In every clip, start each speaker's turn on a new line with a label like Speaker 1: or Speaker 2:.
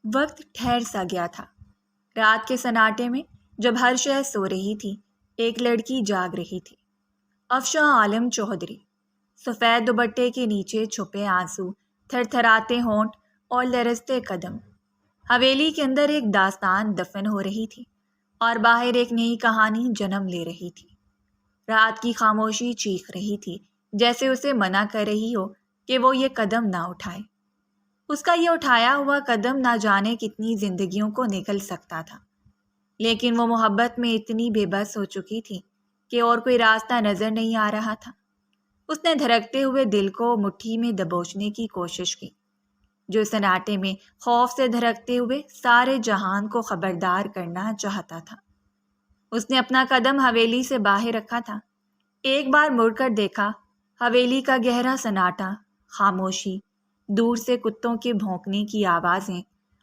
Speaker 1: وقت ٹھہر سا گیا تھا۔ رات کے سناٹے میں جب ہر شے سو رہی تھی، ایک لڑکی جاگ رہی تھی، افشاں عالم چودھری۔ سفید دوپٹے کے نیچے چھپے آنسو، تھر تھراتے ہونٹ اور لرزتے قدم۔ حویلی کے اندر ایک داستان دفن ہو رہی تھی اور باہر ایک نئی کہانی جنم لے رہی تھی۔ رات کی خاموشی چیخ رہی تھی، جیسے اسے منع کر رہی ہو کہ وہ یہ قدم نہ اٹھائے۔ اس کا یہ اٹھایا ہوا قدم نہ جانے کتنی زندگیوں کو نگل سکتا تھا، لیکن وہ محبت میں اتنی بے بس ہو چکی تھی کہ اور کوئی راستہ نظر نہیں آ رہا تھا۔ اس نے دھڑکتے ہوئے دل کو مٹھی میں دبوچنے کی کوشش کی، جو سناٹے میں خوف سے دھڑکتے ہوئے سارے جہان کو خبردار کرنا چاہتا تھا۔ اس نے اپنا قدم حویلی سے باہر رکھا تھا، ایک بار مڑ کر دیکھا۔ حویلی کا گہرا سناٹا، خاموشی، دور سے کتوں کے بھونکنے کی آوازیں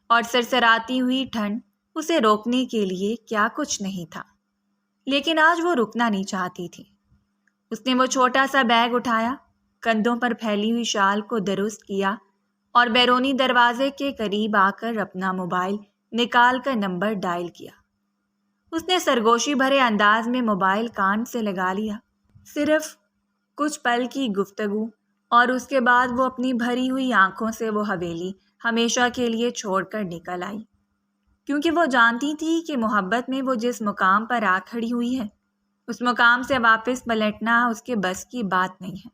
Speaker 1: اور سرسراتی ہوئی ٹھنڈ اسے روکنے کے لیے کیا کچھ نہیں تھا، لیکن آج وہ رکنا نہیں چاہتی تھی۔ اس نے وہ چھوٹا سا بیگ اٹھایا، کندھوں پر پھیلی ہوئی شال کو درست کیا اور بیرونی دروازے کے قریب آ کر اپنا موبائل نکال کر نمبر ڈائل کیا۔ اس نے سرگوشی بھرے انداز میں موبائل کان سے لگا لیا۔ صرف کچھ پل کی گفتگو اور اس کے بعد وہ اپنی بھری ہوئی آنکھوں سے وہ حویلی ہمیشہ کے لیے چھوڑ کر نکل آئی، کیونکہ وہ جانتی تھی کہ محبت میں وہ جس مقام پر آ کھڑی ہوئی ہے، اس مقام سے واپس پلٹنا اس کے بس کی بات نہیں ہے،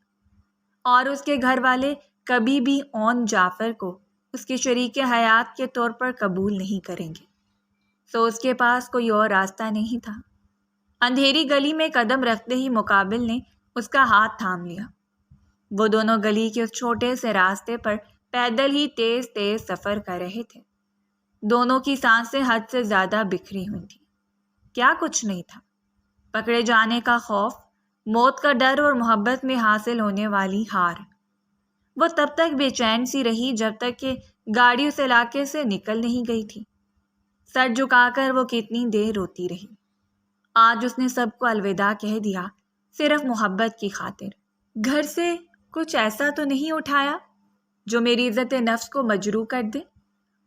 Speaker 1: اور اس کے گھر والے کبھی بھی اون جعفر کو اس کے شریک حیات کے طور پر قبول نہیں کریں گے۔ سو اس کے پاس کوئی اور راستہ نہیں تھا۔ اندھیری گلی میں قدم رکھتے ہی مقابل نے اس کا ہاتھ تھام لیا۔ وہ دونوں گلی کے اس چھوٹے سے راستے پر پیدل ہی تیز تیز سفر کر رہے تھے۔ دونوں کی سانسیں حد سے زیادہ بکھری ہوئی تھیں۔ کیا کچھ نہیں تھا، پکڑے جانے کا خوف، موت کا ڈر اور محبت میں حاصل ہونے والی ہار۔ وہ تب تک بے چین سی رہی جب تک کہ گاڑی اس علاقے سے نکل نہیں گئی تھی۔ سر جھکا کر وہ کتنی دیر روتی رہی۔ آج اس نے سب کو الوداع کہہ دیا، صرف محبت کی خاطر۔ گھر سے کچھ ایسا تو نہیں اٹھایا جو میری عزت نفس کو مجروح کر دے؟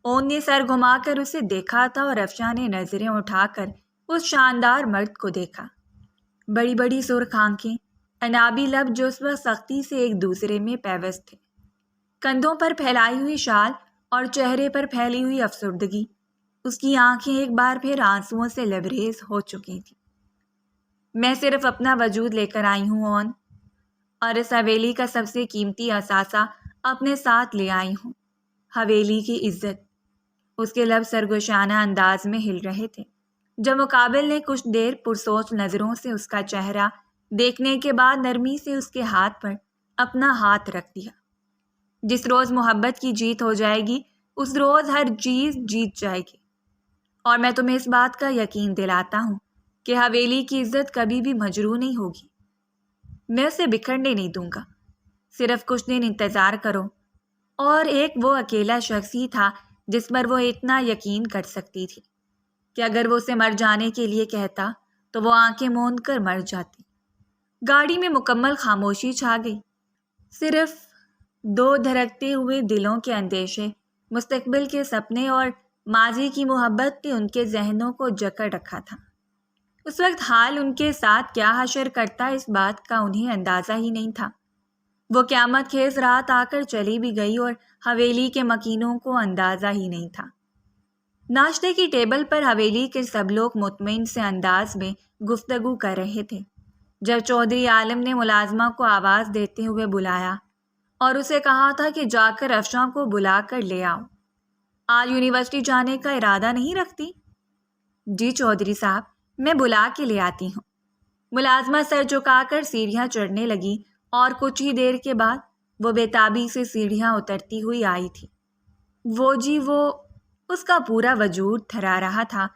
Speaker 1: اون نے سر گھما کر اسے دیکھا تھا اور افشاں نے نظریں اٹھا کر اس شاندار مرد کو دیکھا۔ بڑی بڑی سرخ آنکھیں، انابی لب جو اس وقت سختی سے ایک دوسرے میں پیوست تھے، کندھوں پر پھیلائی ہوئی شال اور چہرے پر پھیلی ہوئی افسردگی۔ اس کی آنکھیں ایک بار پھر آنسوؤں سے لبریز ہو چکی تھیں۔ میں صرف اپنا وجود لے کر آئی ہوں اون، اور اس حویلی کا سب سے قیمتی اثاثہ اپنے ساتھ لے آئی ہوں، حویلی کی عزت۔ اس کے لب سرگوشانہ انداز میں ہل رہے تھے جب مقابل نے کچھ دیر پرسوچ نظروں سے اس کا چہرہ دیکھنے کے بعد نرمی سے اس کے ہاتھ پر اپنا ہاتھ رکھ دیا۔ جس روز محبت کی جیت ہو جائے گی، اس روز ہر چیز جیت جائے گی، اور میں تمہیں اس بات کا یقین دلاتا ہوں کہ حویلی کی عزت کبھی بھی مجروح نہیں ہوگی۔ میں اسے بکھرنے نہیں دوں گا، صرف کچھ دن انتظار کرو۔ اور ایک وہ اکیلا شخص ہی تھا جس پر وہ اتنا یقین کر سکتی تھی کہ اگر وہ اسے مر جانے کے لیے کہتا تو وہ آنکھیں موند کر مر جاتی۔ گاڑی میں مکمل خاموشی چھا گئی، صرف دو دھڑکتے ہوئے دلوں کے اندیشے، مستقبل کے سپنے اور ماضی کی محبت نے ان کے ذہنوں کو جکڑ رکھا تھا۔ اس وقت حال ان کے ساتھ کیا حشر کرتا اس بات کا انہیں اندازہ ہی نہیں تھا۔ وہ قیامت خیز رات آ کر چلی بھی گئی اور حویلی کے مکینوں کو اندازہ ہی نہیں تھا۔ ناشتے کی ٹیبل پر حویلی کے سب لوگ مطمئن سے انداز میں گفتگو کر رہے تھے جب چودھری عالم نے ملازمہ کو آواز دیتے ہوئے بلایا اور اسے کہا تھا کہ جا کر افشاں کو بلا کر لے آؤ۔ آج یونیورسٹی جانے کا ارادہ نہیں رکھتی؟ جی چودھری صاحب، میں بلا کے لے آتی ہوں۔ ملازمہ سر جھکا کر سیڑھیاں چڑھنے لگی اور کچھ ہی دیر کے بعد وہ بےتابی سے سیڑھیاں اترتی ہوئی آئی تھی۔ وہ اس کا پورا وجود تھرا رہا تھا،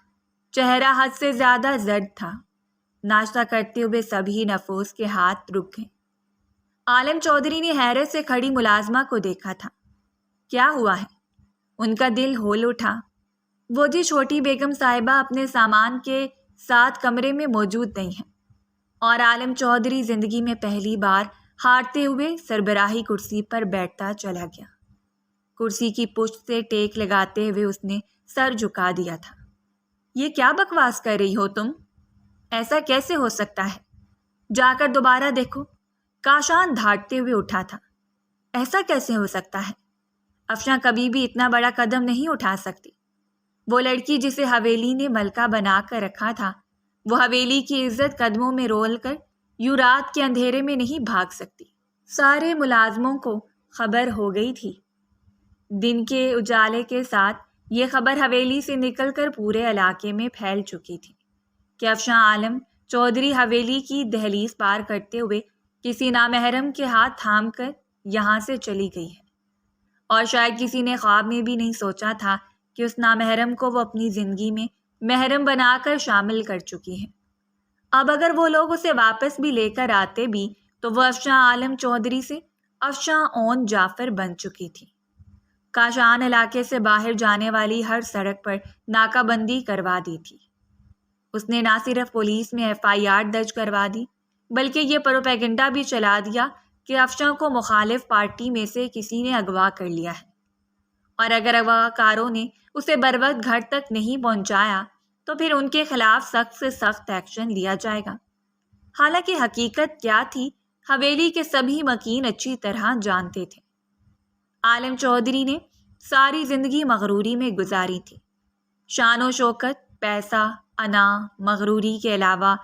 Speaker 1: چہرہ حد سے زیادہ زرد تھا۔ ناشتہ کرتے ہوئے سبھی نفوس کے ہاتھ رک گئے۔ عالم چودھری نے حیرت سے کھڑی ملازمہ کو دیکھا تھا۔ کیا ہوا ہے؟ ان کا دل ہول اٹھا۔ وہ جی چھوٹی بیگم صاحبہ اپنے سامان کے ساتھ کمرے میں موجود نہیں ہیں، اور عالم چودھری زندگی میں پہلی بار ہارتے ہوئے سربراہی کرسی پر بیٹھتا چلا گیا۔ کرسی کی پشت سے ٹیک لگاتے ہوئے اس نے سر جھکا دیا تھا۔ یہ کیا بکواس کر رہی ہو تم؟ ایسا کیسے ہو سکتا ہے؟ جا کر دوبارہ دیکھو۔ کاشان دھاڑتے ہوئے اٹھا تھا۔ ایسا کیسے ہو سکتا ہے؟ افشاں کبھی بھی اتنا بڑا قدم نہیں اٹھا سکتی۔ وہ لڑکی جسے حویلی نے ملکہ بنا کر رکھا تھا، وہ حویلی کی عزت قدموں میں رول کر یوں رات کے اندھیرے میں نہیں بھاگ سکتی۔ سارے ملازموں کو خبر ہو گئی تھی۔ دن کے اجالے کے ساتھ یہ خبر حویلی سے نکل کر پورے علاقے میں پھیل چکی تھی کہ افشاں عالم چودھری حویلی کی دہلیز پار کرتے ہوئے کسی نامحرم کے ہاتھ تھام کر یہاں سے چلی گئی ہے، اور شاید کسی نے خواب میں بھی نہیں سوچا تھا کہ اس نامحرم کو وہ اپنی زندگی میں محرم بنا کر شامل کر چکی ہے۔ اب اگر وہ لوگ اسے واپس بھی لے کر آتے بھی تو وہ افشاں عالم چودھری سے افشاں اون جعفر بن چکی تھی۔ کاشان علاقے سے باہر جانے والی ہر سڑک پر ناکہ بندی کروا دی تھی۔ اس نے نہ صرف پولیس میں FIR درج کروا دی بلکہ یہ پروپیگنڈا بھی چلا دیا کہ افشاں کو مخالف پارٹی میں سے کسی نے اغوا کر لیا ہے، اور اگر اغوا کاروں نے اسے بروقت گھر تک نہیں پہنچایا تو پھر ان کے خلاف سخت سے سخت ایکشن لیا جائے گا۔ حالانکہ حقیقت کیا تھی حویلی کے سبھی مکین اچھی طرح جانتے تھے۔ عالم چودھری نے ساری زندگی مغروری میں گزاری تھی۔ شان و شوکت، پیسہ، انا، مغروری کے علاوہ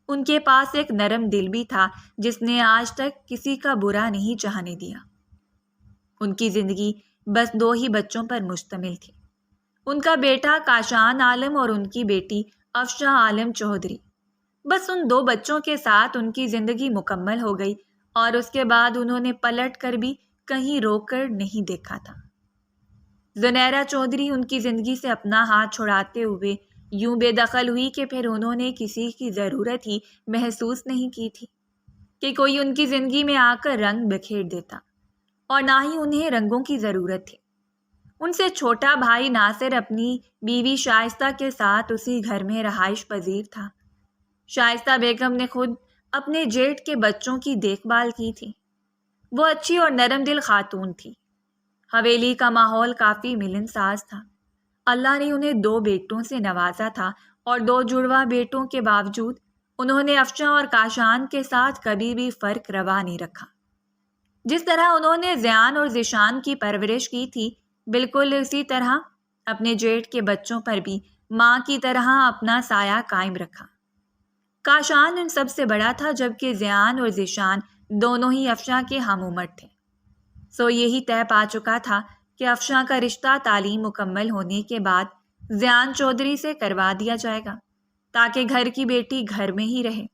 Speaker 1: ان کے پاس ایک نرم دل بھی تھا جس نے آج تک کسی کا برا نہیں چاہنے دیا۔ ان کی زندگی بس 2 ہی بچوں پر مشتمل تھی، ان کا بیٹا کاشان عالم اور ان کی بیٹی افشاں عالم چودھری۔ بس ان 2 بچوں کے ساتھ ان کی زندگی مکمل ہو گئی، اور اس کے بعد انہوں نے پلٹ کر بھی کہیں روک کر نہیں دیکھا تھا۔ زنیرہ چودھری ان کی زندگی سے اپنا ہاتھ چھڑاتے ہوئے یوں بے دخل ہوئی کہ پھر انہوں نے کسی کی ضرورت ہی محسوس نہیں کی تھی کہ کوئی ان کی زندگی میں آ کر رنگ بکھیر دیتا، اور نہ ہی انہیں رنگوں کی ضرورت تھی۔ ان سے چھوٹا بھائی ناصر اپنی بیوی شائستہ کے ساتھ اسی گھر میں رہائش پذیر تھا۔ شائستہ بیگم نے خود اپنے جیٹھ کے بچوں کی دیکھ بھال کی تھی۔ وہ اچھی اور نرم دل خاتون تھی۔ حویلی کا ماحول کافی ملنساز تھا۔ اللہ نے انہیں 2 بیٹوں سے نوازا تھا، اور 2 جڑواں بیٹوں کے باوجود انہوں نے افشاں اور کاشان کے ساتھ کبھی بھی فرق روا نہیں رکھا۔ جس طرح انہوں نے زیان اور ذیشان کی پرورش کی تھی، بالکل اسی طرح اپنے جیٹھ کے بچوں پر بھی ماں کی طرح اپنا سایہ قائم رکھا۔ کاشان ان سب سے بڑا تھا، جبکہ زیان اور ذیشان دونوں ہی افشاں کے ہم عمر تھے۔ سو یہی طے پا چکا تھا کہ افشاں کا رشتہ تعلیم مکمل ہونے کے بعد زیان چودھری سے کروا دیا جائے گا تاکہ گھر کی بیٹی گھر میں ہی رہے۔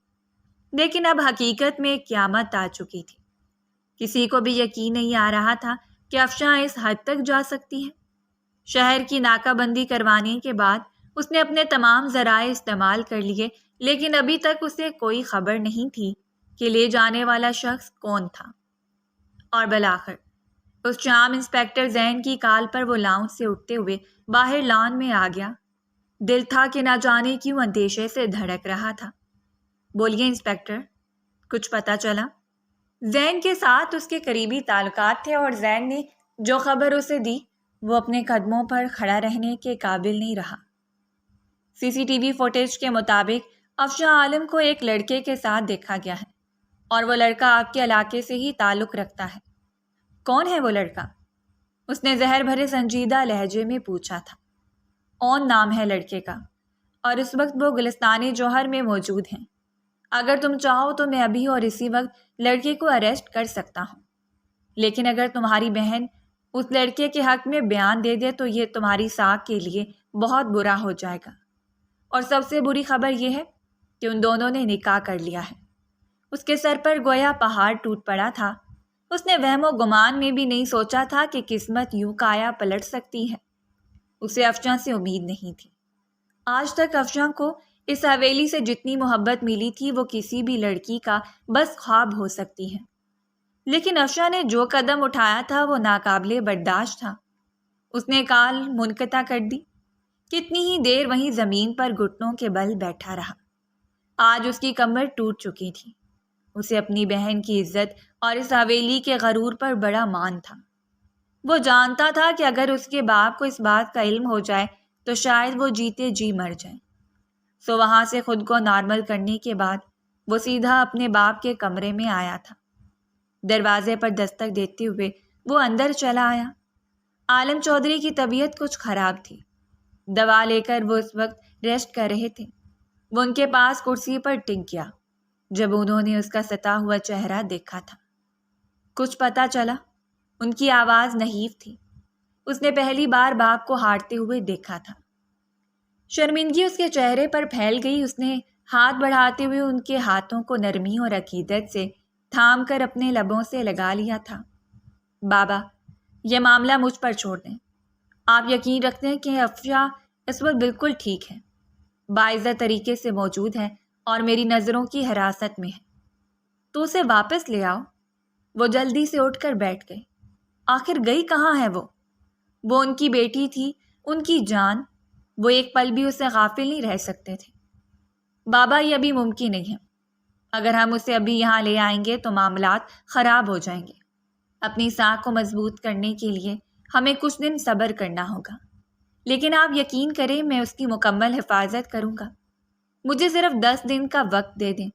Speaker 1: لیکن اب حقیقت میں قیامت آ چکی تھی۔ کسی کو بھی یقین نہیں آ رہا تھا کہ افشاں اس حد تک جا سکتی ہے۔ شہر کی ناکہ بندی کروانے کے بعد اس نے اپنے تمام ذرائع استعمال کر لیے، لیکن ابھی تک اسے کوئی خبر نہیں تھی کہ لے جانے والا شخص کون تھا۔ اور بالآخر اس شام انسپیکٹر زین کی کال پر وہ لاؤنج سے اٹھتے ہوئے باہر لان میں آ گیا۔ دل تھا کہ نہ جانے کیوں اندیشے سے دھڑک رہا تھا۔ بولیے انسپیکٹر، کچھ پتہ چلا؟ زین کے ساتھ اس کے قریبی تعلقات تھے، اور زین نے جو خبر اسے دی وہ اپنے قدموں پر کھڑا رہنے کے قابل نہیں رہا۔ CCTV فوٹیج کے مطابق افشاں عالم کو ایک لڑکے کے ساتھ دیکھا گیا ہے، اور وہ لڑکا آپ کے علاقے سے ہی تعلق رکھتا ہے۔ کون ہے وہ لڑکا؟ اس نے زہر بھرے سنجیدہ لہجے میں پوچھا تھا۔ اون نام ہے لڑکے کا، اور اس وقت وہ گلستان جوہر میں موجود ہیں۔ اگر تم چاہو تو میں ابھی اور اسی وقت لڑکے کو اریسٹ کر سکتا ہوں، لیکن اگر تمہاری بہن اس لڑکے کے حق میں بیان دے دے تو یہ تمہاری ساکھ کے لیے بہت برا ہو جائے گا۔ اور سب سے بری خبر یہ ہے کہ ان دونوں نے نکاح کر لیا ہے۔ اس کے سر پر گویا پہاڑ ٹوٹ پڑا تھا۔ اس نے وہم و گمان میں بھی نہیں سوچا تھا کہ قسمت یوں کایا پلٹ سکتی ہے۔ اسے افشاں سے امید نہیں تھی۔ آج تک افشاں کو اس حویلی سے جتنی محبت ملی تھی وہ کسی بھی لڑکی کا بس خواب ہو سکتی ہے، لیکن افشاں نے جو قدم اٹھایا تھا وہ ناقابل برداشت تھا۔ اس نے کال منقطع کر دی۔ کتنی ہی دیر وہیں زمین پر گھٹنوں کے بل بیٹھا رہا۔ آج اس کی کمر ٹوٹ چکی تھی۔ اسے اپنی بہن کی عزت اور اس حویلی کے غرور پر بڑا مان تھا۔ وہ جانتا تھا کہ اگر اس کے باپ کو اس بات کا علم ہو جائے تو شاید وہ جیتے جی مر جائے۔ سو وہاں سے خود کو نارمل کرنے کے بعد وہ سیدھا اپنے باپ کے کمرے میں آیا تھا۔ دروازے پر دستک دیتے ہوئے وہ اندر چلا آیا۔ عالم چودھری کی طبیعت کچھ خراب تھی۔ دوا لے کر وہ اس وقت ریسٹ کر رہے تھے۔ وہ ان کے پاس کرسی پر ٹک گیا جب انہوں نے اس کا ستا ہوا چہرہ دیکھا تھا۔ کچھ پتہ چلا؟ ان کی آواز نحیف تھی۔ اس نے پہلی بار باپ کو ہارتے ہوئے دیکھا تھا۔ شرمندگی اس کے چہرے پر پھیل گئی۔ اس نے ہاتھ بڑھاتے ہوئے ان کے ہاتھوں کو نرمی اور عقیدت سے تھام کر اپنے لبوں سے لگا لیا تھا۔ بابا، یہ معاملہ مجھ پر چھوڑ دیں۔ آپ یقین رکھتے ہیں کہ افشا اس وقت بالکل ٹھیک ہے، باعزت طریقے سے موجود ہے اور میری نظروں کی حراست میں ہے، تو اسے واپس لے آؤ۔ وہ جلدی سے اٹھ کر بیٹھ گئے۔ آخر گئی کہاں ہے وہ ان کی بیٹی تھی، ان کی جان۔ وہ ایک پل بھی اسے غافل نہیں رہ سکتے تھے۔ بابا، یہ ابھی ممکن نہیں ہے۔ اگر ہم اسے ابھی یہاں لے آئیں گے تو معاملات خراب ہو جائیں گے۔ اپنی ساکھ کو مضبوط کرنے کے لیے ہمیں کچھ دن صبر کرنا ہوگا، لیکن آپ یقین کریں میں اس کی مکمل حفاظت کروں گا۔ مجھے صرف 10 دن کا وقت دے دیں،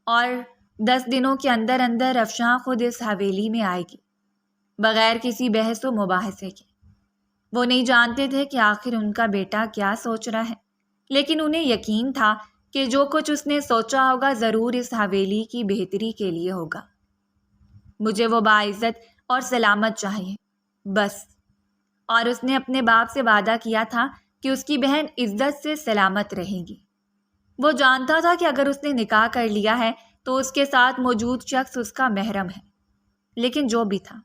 Speaker 1: اور 10 دنوں کے اندر اندر افشاں خود اس حویلی میں آئے گی، بغیر کسی بحث و مباحثے کے۔ وہ نہیں جانتے تھے کہ آخر ان کا بیٹا کیا سوچ رہا ہے، لیکن انہیں یقین تھا کہ جو کچھ اس نے سوچا ہوگا ضرور اس حویلی کی بہتری کے لیے ہوگا۔ مجھے وہ باعزت اور سلامت چاہیے، بس۔ اور اس نے اپنے باپ سے وعدہ کیا تھا کہ اس کی بہن عزت سے سلامت رہے گی۔ وہ جانتا تھا کہ اگر اس نے نکاح کر لیا ہے تو اس کے ساتھ موجود شخص اس کا محرم ہے، لیکن جو بھی تھا،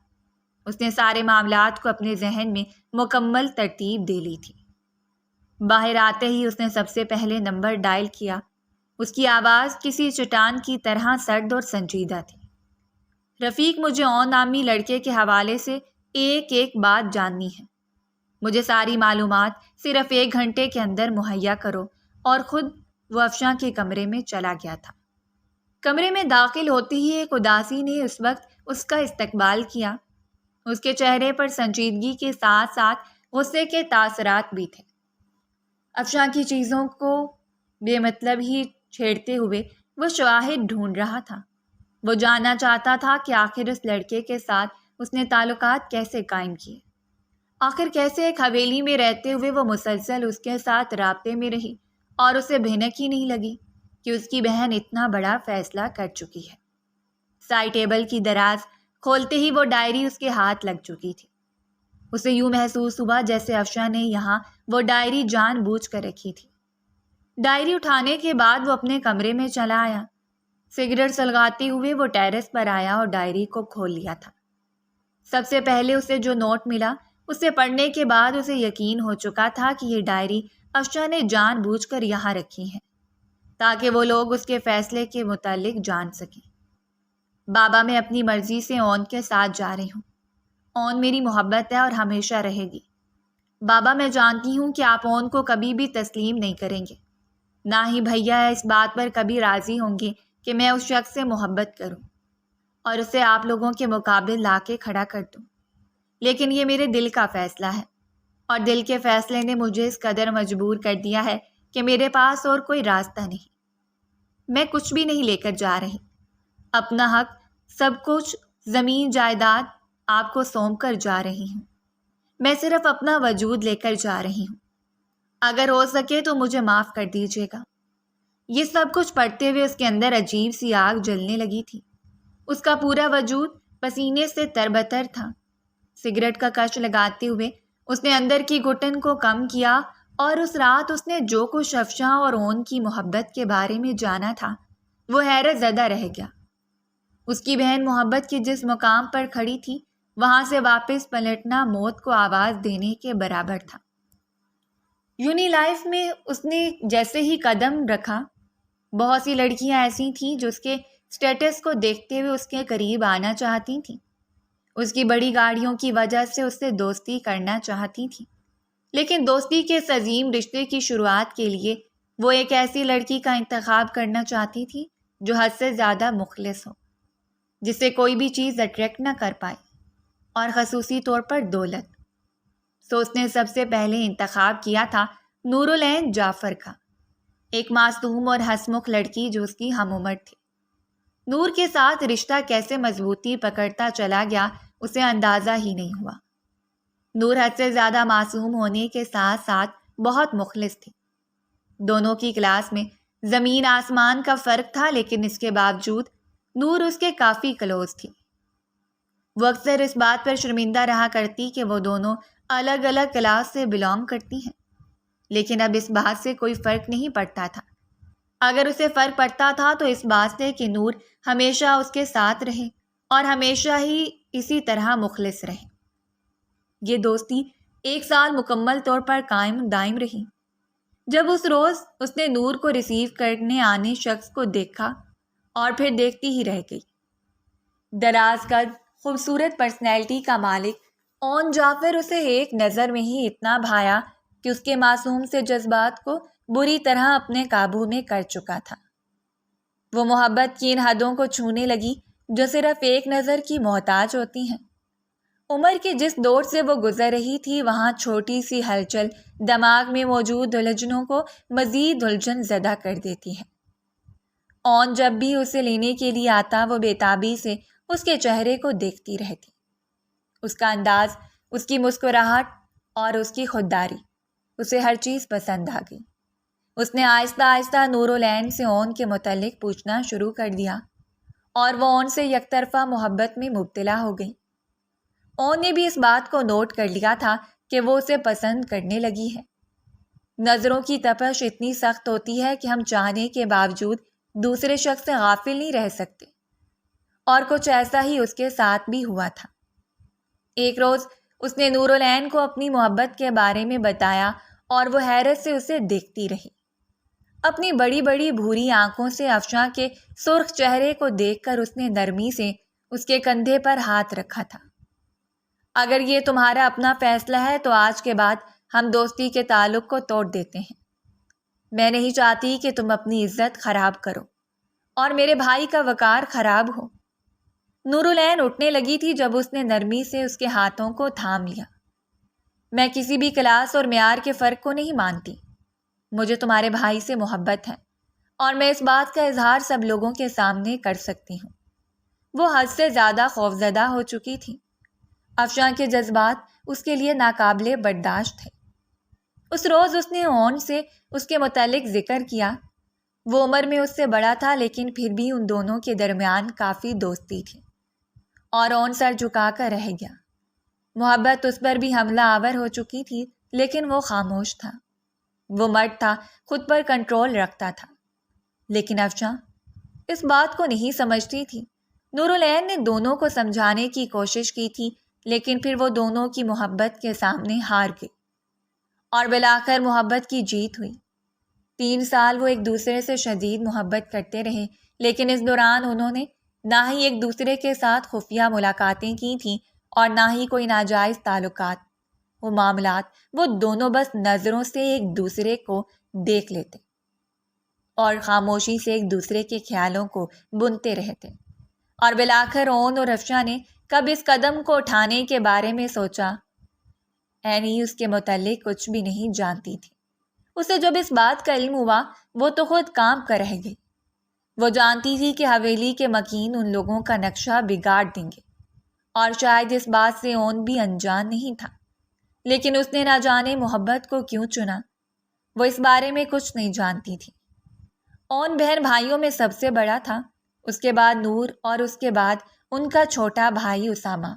Speaker 1: اس نے سارے معاملات کو اپنے ذہن میں مکمل ترتیب دے لی تھی۔ باہر آتے ہی اس نے سب سے پہلے نمبر ڈائل کیا۔ اس کی آواز کسی چٹان کی طرح سرد اور سنجیدہ تھی۔ رفیق، مجھے اون نامی لڑکے کے حوالے سے ایک ایک بات جاننی ہے۔ مجھے ساری معلومات صرف 1 گھنٹے کے اندر مہیا کرو۔ اور خود وہ افشاں کے کمرے میں چلا گیا تھا۔ کمرے میں داخل ہوتے ہی ایک اداسی نے اس وقت اس کا استقبال کیا۔ اس کے چہرے پر سنجیدگی کے ساتھ ساتھ غصے کے تاثرات بھی تھے۔ افشاں کی چیزوں کو بے مطلب ہی چھیڑتے ہوئے وہ شواہد ڈھونڈ رہا تھا۔ وہ جاننا چاہتا تھا کہ آخر اس لڑکے کے ساتھ اس نے تعلقات کیسے قائم کیے، آخر کیسے ایک حویلی میں رہتے ہوئے وہ مسلسل اس کے ساتھ رابطے میں رہی اور اسے بھنک ہی نہیں لگی کہ اس کی بہن اتنا بڑا فیصلہ کر چکی ہے۔ سائی ٹیبل کی دراز کھولتے ہی وہ ڈائری اس کے ہاتھ لگ چکی تھی۔ اسے یوں محسوس ہوا جیسے افشاں نے یہاں وہ ڈائری جان بوجھ کر رکھی تھی۔ ڈائری اٹھانے کے بعد وہ اپنے کمرے میں چلا آیا۔ سگریٹ سلگاتے ہوئے وہ ٹیرس پر آیا اور ڈائری کو کھول لیا تھا۔ سب سے پہلے اسے جو نوٹ ملا اسے پڑھنے کے بعد اسے یقین ہو چکا تھا کہ یہ ڈائری افشاں نے جان بوجھ کر یہاں رکھی ہے تاکہ وہ لوگ اس کے فیصلے کے متعلق جان سکیں۔ بابا، میں اپنی مرضی سے اون کے ساتھ جا رہی ہوں۔ اون میری محبت ہے اور ہمیشہ رہے گی۔ بابا، میں جانتی ہوں کہ آپ اون کو کبھی بھی تسلیم نہیں کریں گے، نہ ہی بھیا اس بات پر کبھی راضی ہوں گے کہ میں اس شخص سے محبت کروں اور اسے آپ لوگوں کے مقابل لا کے کھڑا کر دوں، لیکن یہ میرے دل کا فیصلہ ہے، اور دل کے فیصلے نے مجھے اس قدر مجبور کر دیا ہے کہ میرے پاس اور کوئی راستہ نہیں۔ میں کچھ بھی نہیں لے کر جا رہی، اپنا حق سب کچھ، زمین جائیداد آپ کو سونپ کر جا رہی ہوں۔ میں صرف اپنا وجود لے کر جا رہی ہوں۔ اگر ہو سکے تو مجھے معاف کر دیجیے گا۔ یہ سب کچھ پڑھتے ہوئے اس کے اندر عجیب سی آگ جلنے لگی تھی۔ اس کا پورا وجود پسینے سے تربتر تھا۔ سگریٹ کا کش لگاتے ہوئے اس نے اندر کی گھٹن کو کم کیا، اور اس رات اس نے جو کچھ افشاں اور اون کی محبت کے بارے میں جانا تھا وہ حیرت زدہ رہ گیا۔ اس کی بہن محبت کے جس مقام پر کھڑی تھی وہاں سے واپس پلٹنا موت کو آواز دینے کے برابر تھا۔ یونی لائف میں اس نے جیسے ہی قدم رکھا، بہت سی لڑکیاں ایسی تھیں جو اس کے سٹیٹس کو دیکھتے ہوئے اس کے قریب آنا چاہتی تھیں، اس کی بڑی گاڑیوں کی وجہ سے اس سے دوستی کرنا چاہتی تھیں، لیکن دوستی کے اس عظیم رشتے کی شروعات کے لیے وہ ایک ایسی لڑکی کا انتخاب کرنا چاہتی تھی جو حد سے زیادہ مخلص ہو، جسے کوئی بھی چیز اٹریکٹ نہ کر پائے۔ اور خصوصی طور پر دولت۔ تو اس نے سب سے پہلے انتخاب کیا تھا نور العین جعفر کا، ایک معصوم اور ہنسمکھ لڑکی جو اس کی ہم عمر تھی۔ نور کے ساتھ رشتہ کیسے مضبوطی پکڑتا چلا گیا اسے اندازہ ہی نہیں ہوا۔ نور حد سے زیادہ معصوم ہونے کے ساتھ ساتھ بہت مخلص تھی۔ دونوں کی کلاس میں زمین آسمان کا فرق تھا، لیکن اس کے باوجود نور اس کے کافی کلوز تھی۔ وہ اکثر اس بات پر شرمندہ رہا کرتی کہ وہ دونوں الگ الگ کلاس سے بلانگ کرتی ہیں، لیکن اب اس بات سے کوئی فرق نہیں پڑتا تھا۔ اگر اسے فرق پڑتا تھا تو اس بات سے کہ نور ہمیشہ اس کے ساتھ رہے اور ہمیشہ ہی اسی طرح مخلص رہے۔ یہ دوستی 1 سال مکمل طور پر قائم دائم رہی۔ جب اس روز اس نے نور کو ریسیو کرنے آنے شخص کو دیکھا اور پھر دیکھتی ہی رہ گئی۔ دراز قد، خوبصورت پرسنالٹی کا مالک اون جعفر اسے ایک نظر میں ہی اتنا بھایا کہ اس کے معصوم سے جذبات کو بری طرح اپنے قابو میں کر چکا تھا۔ وہ محبت کی ان حدوں کو چھونے لگی جو صرف ایک نظر کی محتاج ہوتی ہیں۔ عمر کے جس دور سے وہ گزر رہی تھی، وہاں چھوٹی سی ہلچل دماغ میں موجود الجھنوں کو مزید الجھن زدہ کر دیتی ہے۔ اون جب بھی اسے لینے کے لیے آتا، وہ بے تابی سے اس کے چہرے کو دیکھتی رہتی۔ اس کا انداز، اس کی مسکراہٹ اور اس کی خودداری، اسے ہر چیز پسند آ گئی۔ اس نے آہستہ آہستہ نور العین سے اون کے متعلق پوچھنا شروع کر دیا اور وہ اون سے یک طرفہ محبت میں مبتلا ہو گئی۔ اون نے بھی اس بات کو نوٹ کر لیا تھا کہ وہ اسے پسند کرنے لگی ہے۔ نظروں کی تپش اتنی سخت ہوتی ہے کہ ہم چاہنے کے باوجود دوسرے شخص سے غافل نہیں رہ سکتے، اور کچھ ایسا ہی اس کے ساتھ بھی ہوا تھا۔ ایک روز اس نے نور العین کو اپنی محبت کے بارے میں بتایا اور وہ حیرت سے اسے دیکھتی رہی۔ اپنی بڑی بڑی بھوری آنکھوں سے افشاں کے سرخ چہرے کو دیکھ کر اس نے نرمی سے اس کے کندھے پر ہاتھ رکھا تھا۔ اگر یہ تمہارا اپنا فیصلہ ہے تو آج کے بعد ہم دوستی کے تعلق کو توڑ دیتے ہیں۔ میں نہیں چاہتی کہ تم اپنی عزت خراب کرو اور میرے بھائی کا وقار خراب ہو۔ نور العین اٹھنے لگی تھی جب اس نے نرمی سے اس کے ہاتھوں کو تھام لیا۔ میں کسی بھی کلاس اور معیار کے فرق کو نہیں مانتی۔ مجھے تمہارے بھائی سے محبت ہے اور میں اس بات کا اظہار سب لوگوں کے سامنے کر سکتی ہوں۔ وہ حد سے زیادہ خوفزدہ ہو چکی تھی۔ افشاں کے جذبات اس کے لیے ناقابل برداشت تھے۔ اس روز اس نے اون سے اس کے متعلق ذکر کیا۔ وہ عمر میں اس سے بڑا تھا، لیکن پھر بھی ان دونوں کے درمیان کافی دوستی تھی، اور اون سر جھکا کر رہ گیا۔ محبت اس پر بھی حملہ آور ہو چکی تھی، لیکن وہ خاموش تھا۔ وہ مرد تھا، خود پر کنٹرول رکھتا تھا، لیکن افشاں اس بات کو نہیں سمجھتی تھی۔ نور العین نے دونوں کو سمجھانے کی کوشش کی تھی، لیکن پھر وہ دونوں کی محبت کے سامنے ہار گئی اور بالآخر محبت کی جیت ہوئی۔ 3 سال وہ ایک دوسرے سے شدید محبت کرتے رہے، لیکن اس دوران انہوں نے نہ ہی ایک دوسرے کے ساتھ خفیہ ملاقاتیں کی تھیں اور نہ ہی کوئی ناجائز تعلقات، وہ معاملات۔ وہ دونوں بس نظروں سے ایک دوسرے کو دیکھ لیتے اور خاموشی سے ایک دوسرے کے خیالوں کو بنتے رہتے۔ اور بالآخر اون اور افشاں نے کب اس قدم کو اٹھانے کے بارے میں سوچا؟ اینی اس کے متعلق کچھ بھی نہیں جانتی تھی۔ اسے جب اس بات کا علم ہوا، وہ تو خود کام کر رہ گئی۔ وہ جانتی تھی کہ حویلی کے مکین ان لوگوں کا نقشہ بگاڑ دیں گے، اور شاید اس بات سے اون بھی انجان نہیں تھا، لیکن اس نے نہ جانے محبت کو کیوں چنا۔ وہ اس بارے میں کچھ نہیں جانتی تھی۔ اون بہن بھائیوں میں سب سے بڑا تھا، اس کے بعد نور اور اس کے بعد ان کا چھوٹا بھائی اسامہ۔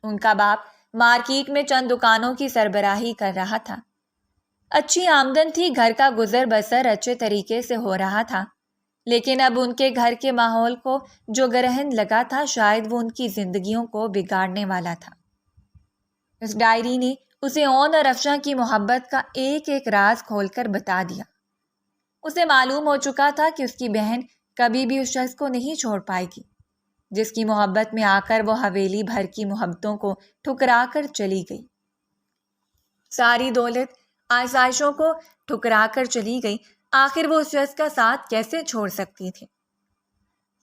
Speaker 1: ان کا باپ مارکیٹ میں چند دکانوں کی سربراہی کر رہا تھا۔ اچھی آمدن تھی، گھر کا گزر بسر اچھے طریقے سے ہو رہا تھا، لیکن اب ان کے گھر کے ماحول کو جو گرہن لگا تھا، شاید وہ ان کی زندگیوں کو بگاڑنے والا تھا۔ اس ڈائری نے اسے اون اور افشاں کی محبت کا ایک ایک راز کھول کر بتا دیا۔ اسے معلوم ہو چکا تھا کہ اس کی بہن کبھی بھی اس شخص کو نہیں چھوڑ پائے گی جس کی محبت میں آ کر وہ حویلی بھر کی محبتوں کو ٹھکرا کر چلی گئی۔ ساری دولت آسائشوں کو ٹھکرا کر چلی گئی، آخر وہ اس شخص کا ساتھ کیسے چھوڑ سکتی تھی؟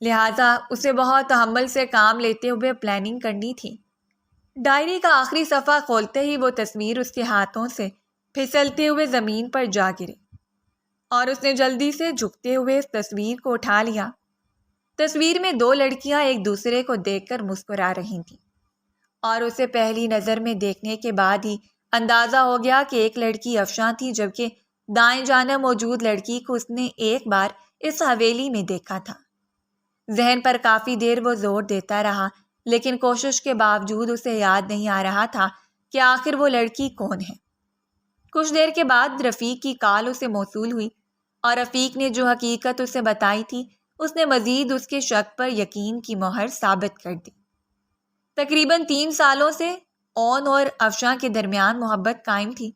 Speaker 1: لہٰذا اسے بہت تحمل سے کام لیتے ہوئے پلاننگ کرنی تھی۔ ڈائری کا آخری صفحہ کھولتے ہی وہ تصویر اس کے ہاتھوں سے پھسلتے ہوئے زمین پر جا گری اور اس نے جلدی سے جھکتے ہوئے اس تصویر کو اٹھا لیا۔ تصویر میں 2 لڑکیاں ایک دوسرے کو دیکھ کر مسکرا رہی تھیں اور اسے پہلی نظر میں دیکھنے کے بعد ہی اندازہ ہو گیا کہ ایک لڑکی افشاں تھی، جبکہ دائیں جانب موجود لڑکی کو اس نے ایک بار اس حویلی میں دیکھا تھا۔ ذہن پر کافی دیر وہ زور دیتا رہا، لیکن کوشش کے باوجود اسے یاد نہیں آ رہا تھا کہ آخر وہ لڑکی کون ہے۔ کچھ دیر کے بعد رفیق کی کال اسے موصول ہوئی اور رفیق نے جو حقیقت اسے بتائی تھی اس نے مزید اس کے شک پر یقین کی مہر ثابت کر دی۔ تقریباً 3 سالوں سے اون اور افشاں کے درمیان محبت قائم تھی۔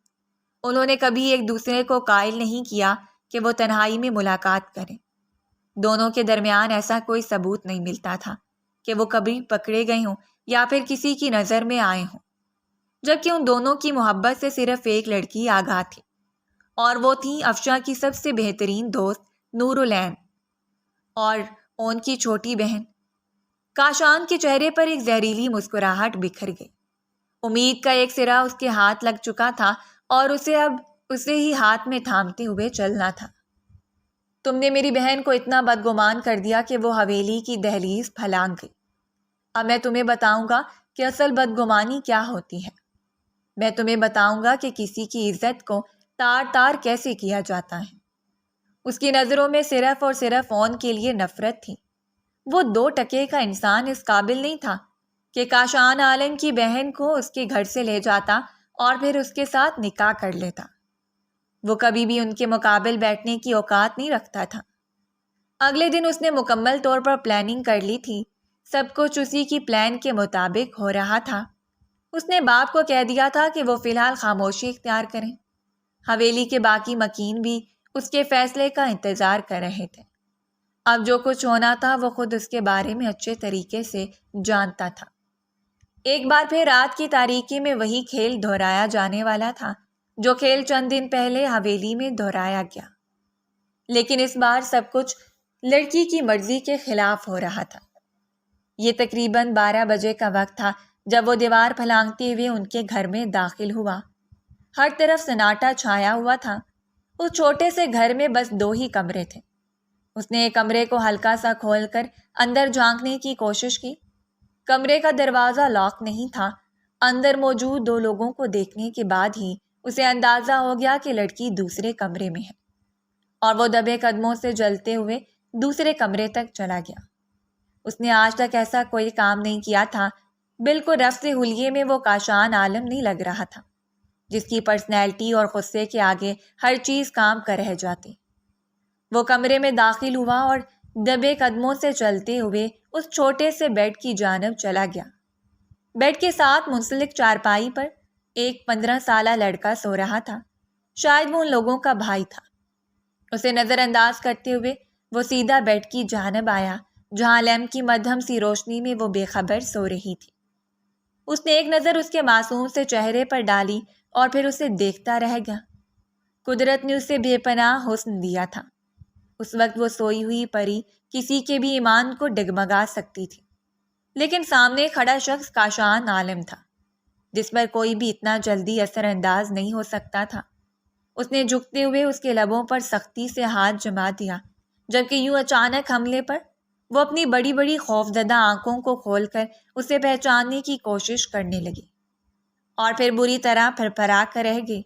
Speaker 1: انہوں نے کبھی ایک دوسرے کو قائل نہیں کیا کہ وہ تنہائی میں ملاقات کریں۔ دونوں کے درمیان ایسا کوئی ثبوت نہیں ملتا تھا کہ وہ کبھی پکڑے گئے ہوں یا پھر کسی کی نظر میں آئے ہوں، جبکہ ان دونوں کی محبت سے صرف ایک لڑکی آگاہ تھی اور وہ تھی افشاں کی سب سے بہترین دوست نور العین اور اون کی چھوٹی بہن۔ کاشان کے چہرے پر ایک زہریلی مسکراہٹ بکھر گئی۔ امید کا ایک سرا اس کے ہاتھ لگ چکا تھا اور اسے اب اسے ہی ہاتھ میں تھامتے ہوئے چلنا تھا۔ تم نے میری بہن کو اتنا بدگمان کر دیا کہ وہ حویلی کی دہلیز پھلانگ گئی۔ اب میں تمہیں بتاؤں گا کہ اصل بدگمانی کیا ہوتی ہے۔ میں تمہیں بتاؤں گا کہ کسی کی عزت کو تار تار کیسے کیا جاتا ہے۔ اس کی نظروں میں صرف اور صرف اون کے لیے نفرت تھی۔ وہ 2 ٹکے کا انسان اس قابل نہیں تھا کہ کاشان عالم کی بہن کو اس کے گھر سے لے جاتا اور پھر اس کے ساتھ نکاح کر لیتا۔ وہ کبھی بھی ان کے مقابل بیٹھنے کی اوقات نہیں رکھتا تھا۔ اگلے دن اس نے مکمل طور پر پلاننگ کر لی تھی۔ سب کچھ اسی کی پلان کے مطابق ہو رہا تھا۔ اس نے باپ کو کہہ دیا تھا کہ وہ فی الحال خاموشی اختیار کریں۔ حویلی کے باقی مکین بھی اس کے فیصلے کا انتظار کر رہے تھے۔ اب جو کچھ ہونا تھا وہ خود اس کے بارے میں اچھے طریقے سے جانتا تھا۔ ایک بار پھر رات کی تاریکی میں وہی کھیل دہرایا جانے والا تھا جو کھیل چند دن پہلے حویلی میں دہرایا گیا، لیکن اس بار سب کچھ لڑکی کی مرضی کے خلاف ہو رہا تھا۔ یہ تقریباً 12 بجے کا وقت تھا جب وہ دیوار پھلانگتے ہوئے ان کے گھر میں داخل ہوا۔ ہر طرف سناٹا چھایا ہوا تھا۔ اس چھوٹے سے گھر میں بس 2 ہی کمرے تھے۔ اس نے ایک کمرے کو ہلکا سا کھول کر اندر جھانکنے کی کوشش کی۔ کمرے کا دروازہ لاک نہیں تھا۔ اندر موجود 2 لوگوں کو دیکھنے کے بعد ہی اسے اندازہ ہو گیا کہ لڑکی دوسرے کمرے میں ہے، اور وہ دبے قدموں سے چلتے ہوئے دوسرے کمرے تک چلا گیا۔ اس نے آج تک ایسا کوئی کام نہیں کیا تھا۔ بالکل رفع حلیے میں وہ کاشان عالم نہیں لگ رہا تھا، جس کی پرسنالٹی اور غصے کے آگے ہر چیز کام کر رہ جاتی۔ وہ کمرے میں داخل ہوا اور دبے قدموں سے چلتے ہوئے اس چھوٹے سے بیڈ کی جانب چلا گیا۔ بیڈ کے ساتھ منسلک چارپائی پر ایک 15 سالہ لڑکا سو رہا تھا۔ شاید وہ ان لوگوں کا بھائی تھا۔ اسے نظر انداز کرتے ہوئے وہ سیدھا بیڈ کی جانب آیا جہاں لیمپ کی مدھم سی روشنی میں وہ بے خبر سو رہی تھی۔ اس نے ایک نظر اس کے معصوم سے چہرے پر ڈالی اور پھر اسے دیکھتا رہ گیا۔ قدرت نے اسے بے پناہ حسن دیا تھا۔ اس وقت وہ سوئی ہوئی پری کسی کے بھی ایمان کو ڈگمگا سکتی تھی، لیکن سامنے کھڑا شخص کاشان عالم تھا جس پر کوئی بھی اتنا جلدی اثر انداز نہیں ہو سکتا تھا۔ اس نے جھکتے ہوئے اس کے لبوں پر سختی سے ہاتھ جما دیا، جبکہ یوں اچانک حملے پر وہ اپنی بڑی بڑی خوفزدہ آنکھوں کو کھول کر اسے پہچاننے کی کوشش کرنے لگی اور پھر بری طرح پھرپھرا کر رہ گئی۔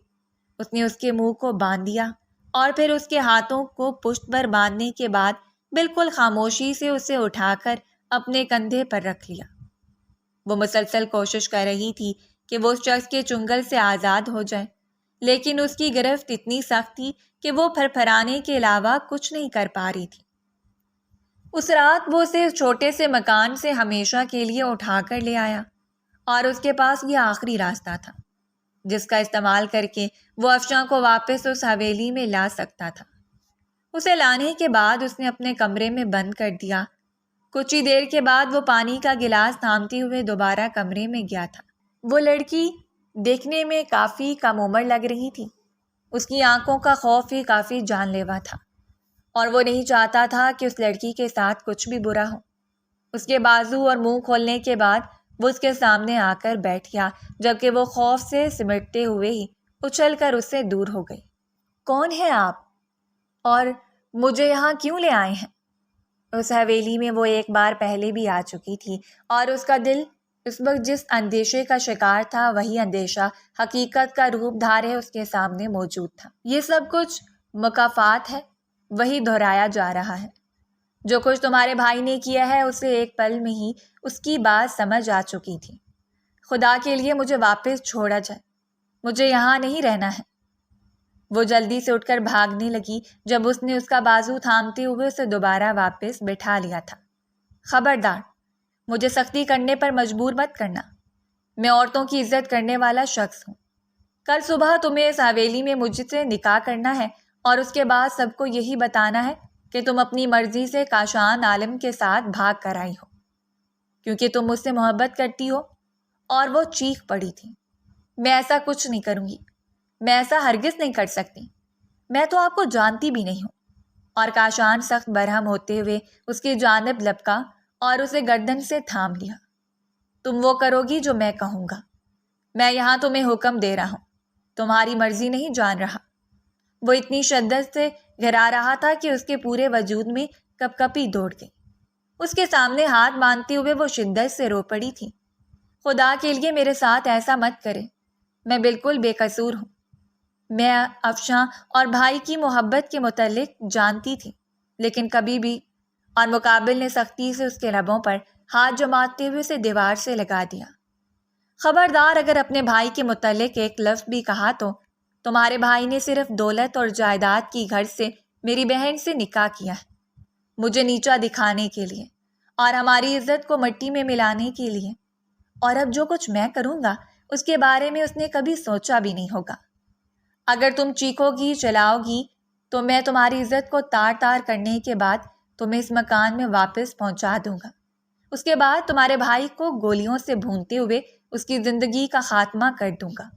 Speaker 1: اس نے اس کے منہ کو باندھ دیا اور پھر اس کے ہاتھوں کو پشت پر باندھنے کے بعد بالکل خاموشی سے اسے اٹھا کر اپنے کندھے پر رکھ لیا۔ وہ مسلسل کوشش کر رہی تھی کہ وہ اس شخص کے چنگل سے آزاد ہو جائے، لیکن اس کی گرفت اتنی سخت تھی کہ وہ پھرپھرانے کے علاوہ کچھ نہیں کر پا رہی تھی۔ اس رات وہ اسے اس چھوٹے سے مکان سے ہمیشہ کے لیے اٹھا کر لے آیا اور اس کے پاس یہ آخری راستہ تھا جس کا استعمال کر کے وہ افشاں کو واپس اس حویلی میں لا سکتا تھا۔ اسے لانے کے بعد اس نے اپنے کمرے میں بند کر دیا۔ کچھ ہی دیر کے بعد وہ پانی کا گلاس تھامتے ہوئے دوبارہ کمرے میں گیا تھا۔ وہ لڑکی دیکھنے میں کافی کم عمر لگ رہی تھی۔ اس کی آنکھوں کا خوف ہی کافی جان لیوا تھا اور وہ نہیں چاہتا تھا کہ اس لڑکی کے ساتھ کچھ بھی برا ہو۔ اس کے بازو اور منہ کھولنے کے بعد وہ اس کے سامنے آ کر بیٹھ گیا، جبکہ وہ خوف سے سمٹتے ہوئے ہی اچھل کر اس سے دور ہو گئی۔ کون ہے آپ؟ اور مجھے یہاں کیوں لے آئے ہیں؟ اس حویلی میں وہ ایک بار پہلے بھی آ چکی تھی، اور اس کا دل اس وقت جس اندیشے کا شکار تھا وہی اندیشہ حقیقت کا روپ دھارے اس کے سامنے موجود تھا۔ یہ سب کچھ مکافات ہے، وہی دہرایا جا رہا ہے۔ جو کچھ تمہارے بھائی نے کیا ہے اسے ایک پل میں ہی اس کی بات سمجھ آ چکی تھی۔ خدا کے لیے مجھے واپس چھوڑا جائے، مجھے یہاں نہیں رہنا ہے۔ وہ جلدی سے اٹھ کر بھاگنے لگی جب اس نے اس کا بازو تھامتے ہوئے اسے دوبارہ واپس بٹھا لیا تھا۔ خبردار، مجھے سختی کرنے پر مجبور مت کرنا، میں عورتوں کی عزت کرنے والا شخص ہوں۔ کل صبح تمہیں اس حویلی میں مجھ سے نکاح کرنا ہے، اور اس کے بعد سب کو یہی بتانا ہے کہ تم اپنی مرضی سے کاشان عالم کے ساتھ بھاگ کر آئی ہو، کیونکہ تم مجھ سے محبت کرتی ہو۔ اور وہ چیخ پڑی تھی، میں ایسا کچھ نہیں کروں گی، میں ایسا ہرگز نہیں کر سکتی، میں تو آپ کو جانتی بھی نہیں ہوں۔ اور کاشان سخت برہم ہوتے ہوئے اس کی جانب لپکا اور اسے گردن سے تھام لیا۔ تم وہ کرو گی جو میں کہوں گا، میں یہاں تمہیں حکم دے رہا ہوں، تمہاری مرضی نہیں جان رہا۔ وہ اتنی شدت سے گھرا رہا تھا کہ اس کے پورے وجود میں کپ کپی دوڑ گئی۔ اس کے سامنے ہاتھ باندھتے ہوئے وہ شدت سے رو پڑی تھی۔ خدا کے لیے میرے ساتھ ایسا مت کرے، میں بالکل بے قصور ہوں۔ میں افشاں اور بھائی کی محبت کے متعلق جانتی تھی، لیکن کبھی بھی… اور مقابل نے سختی سے اس کے لبوں پر ہاتھ جماتے ہوئے اسے دیوار سے لگا دیا۔ خبردار، اگر اپنے بھائی کے متعلق ایک لفظ بھی کہا تو تمہارے بھائی نے صرف دولت اور جائیداد کی غرض سے میری بہن سے نکاح کیا ہے، مجھے نیچا دکھانے کے لیے اور ہماری عزت کو مٹی میں ملانے کے لیے۔ اور اب جو کچھ میں کروں گا اس کے بارے میں اس نے کبھی سوچا بھی نہیں ہوگا۔ اگر تم چیخو گی، چلاؤ گی، تو میں تمہاری عزت کو تار تار کرنے کے بعد تمہیں اس مکان میں واپس پہنچا دوں گا۔ اس کے بعد تمہارے بھائی کو گولیوں سے بھونتے ہوئے اس کی زندگی کا خاتمہ کر دوں گا،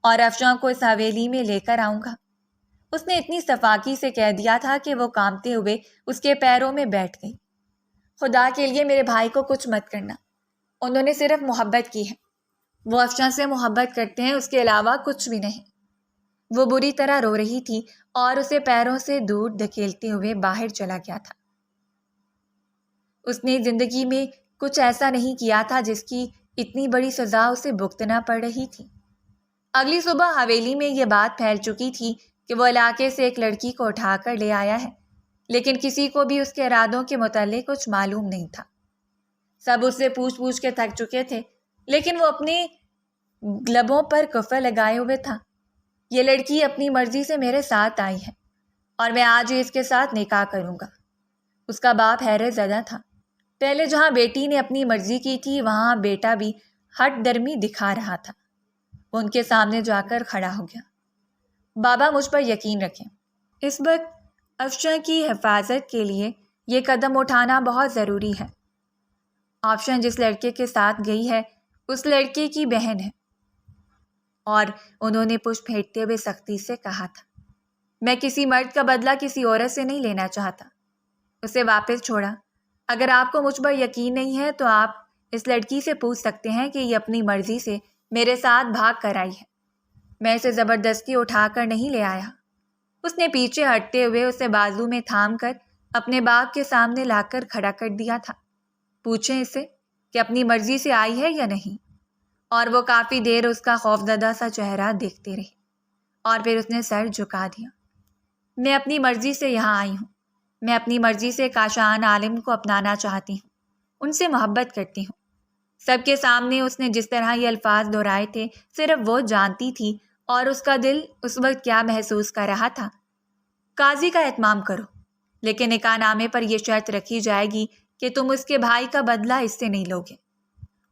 Speaker 1: اور افشاں کو اس حویلی میں لے کر آؤں گا۔ اس نے اتنی صفاقی سے کہہ دیا تھا کہ وہ کانپتے ہوئے اس کے پیروں میں بیٹھ گئی۔ خدا کے لیے میرے بھائی کو کچھ مت کرنا، انہوں نے صرف محبت کی ہے، وہ افشاں سے محبت کرتے ہیں، اس کے علاوہ کچھ بھی نہیں۔ وہ بری طرح رو رہی تھی اور اسے پیروں سے دور دھکیلتے ہوئے باہر چلا گیا تھا۔ اس نے زندگی میں کچھ ایسا نہیں کیا تھا جس کی اتنی بڑی سزا اسے بھگتنا پڑ رہی تھی۔ اگلی صبح حویلی میں یہ بات پھیل چکی تھی کہ وہ علاقے سے ایک لڑکی کو اٹھا کر لے آیا ہے، لیکن کسی کو بھی اس کے ارادوں کے متعلق کچھ معلوم نہیں تھا۔ سب اس سے پوچھ کے تھک چکے تھے، لیکن وہ اپنے لبوں پر کفر لگائے ہوئے تھا۔ یہ لڑکی اپنی مرضی سے میرے ساتھ آئی ہے، اور میں آج ہی اس کے ساتھ نکاح کروں گا۔ اس کا باپ حیرت زدہ تھا۔ پہلے جہاں بیٹی نے اپنی مرضی کی تھی وہاں بیٹا بھی ہٹ درمی دکھا رہا تھا۔ وہ ان کے سامنے جا کر کھڑا ہو گیا۔ بابا، مجھ پر یقین رکھیں، اس وقت افشاں کی حفاظت کے لیے یہ قدم اٹھانا بہت ضروری ہے۔ افشاں جس لڑکے کے ساتھ گئی ہے اس لڑکے کی بہن ہے۔ اور انہوں نے پشت پھیرتے ہوئے سختی سے کہا تھا، میں کسی مرد کا بدلہ کسی عورت سے نہیں لینا چاہتا۔ اسے واپس چھوڑا۔ اگر آپ کو مجھ پر یقین نہیں ہے تو آپ اس لڑکی سے پوچھ سکتے ہیں کہ یہ اپنی مرضی سے میرے ساتھ بھاگ کر آئی ہے، میں اسے زبردستی اٹھا کر نہیں لے آیا۔ اس نے پیچھے ہٹتے ہوئے اسے بازو میں تھام کر اپنے باپ کے سامنے لا کر کھڑا کر دیا تھا۔ پوچھیں اسے کہ اپنی مرضی سے آئی ہے یا نہیں۔ اور وہ کافی دیر اس کا خوفزدہ سا چہرہ دیکھتے رہے، اور پھر اس نے سر جھکا دیا۔ میں اپنی مرضی سے یہاں آئی ہوں، میں اپنی مرضی سے کاشان عالم کو اپنانا چاہتی ہوں، ان سے محبت کرتی ہوں۔ سب کے سامنے اس نے جس طرح یہ الفاظ دہرائے تھے صرف وہ جانتی تھی، اور اس کا دل اس وقت کیا محسوس کر رہا تھا۔ قاضی کا اہتمام کرو، لیکن نکاح نامے پر یہ شرط رکھی جائے گی کہ تم اس کے بھائی کا بدلہ اس سے نہیں لوگے۔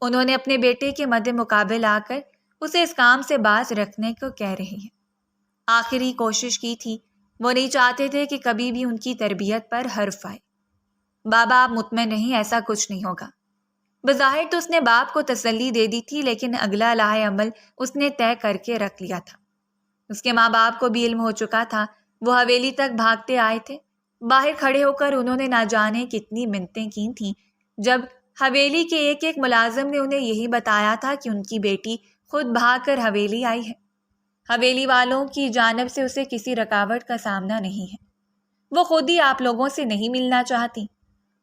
Speaker 1: انہوں نے اپنے بیٹے کے مد مقابل آ کر اسے اس کام سے باز رکھنے کو کہہ رہے ہیں۔ آخری کوشش کی تھی، وہ نہیں چاہتے تھے کہ کبھی بھی ان کی تربیت پر حرف آئے۔ بابا، آپ مطمئن نہیں، ایسا کچھ نہیں ہوگا۔ بظاہر تو اس نے باپ کو تسلی دے دی تھی، لیکن اگلا لاہ عمل اس نے طے کر کے رکھ لیا تھا۔ اس کے ماں باپ کو بھی علم ہو چکا تھا۔ وہ حویلی تک بھاگتے آئے تھے۔ باہر کھڑے ہو کر انہوں نے نہ جانے کتنی منتیں کی تھیں۔ جب حویلی کے ایک ایک ملازم نے انہیں یہی بتایا تھا کہ ان کی بیٹی خود بھاگ کر حویلی آئی ہے۔ حویلی والوں کی جانب سے اسے کسی رکاوٹ کا سامنا نہیں ہے۔ وہ خود ہی آپ لوگوں سے نہیں ملنا چاہتی،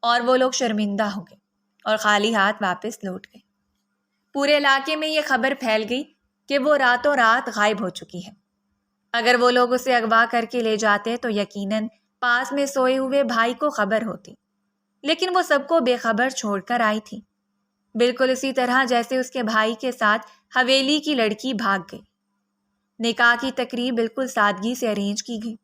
Speaker 1: اور وہ لوگ شرمندہ ہو گئے اور خالی ہاتھ واپس لوٹ گئے۔ پورے علاقے میں یہ خبر پھیل گئی کہ وہ راتوں رات غائب ہو چکی ہے۔ اگر وہ لوگ اسے اغوا کر کے لے جاتے تو یقیناً پاس میں سوئے ہوئے بھائی کو خبر ہوتی، لیکن وہ سب کو بے خبر چھوڑ کر آئی تھی، بالکل اسی طرح جیسے اس کے بھائی کے ساتھ حویلی کی لڑکی بھاگ گئی۔ نکاح کی تقریب بالکل سادگی سے ارینج کی گئی۔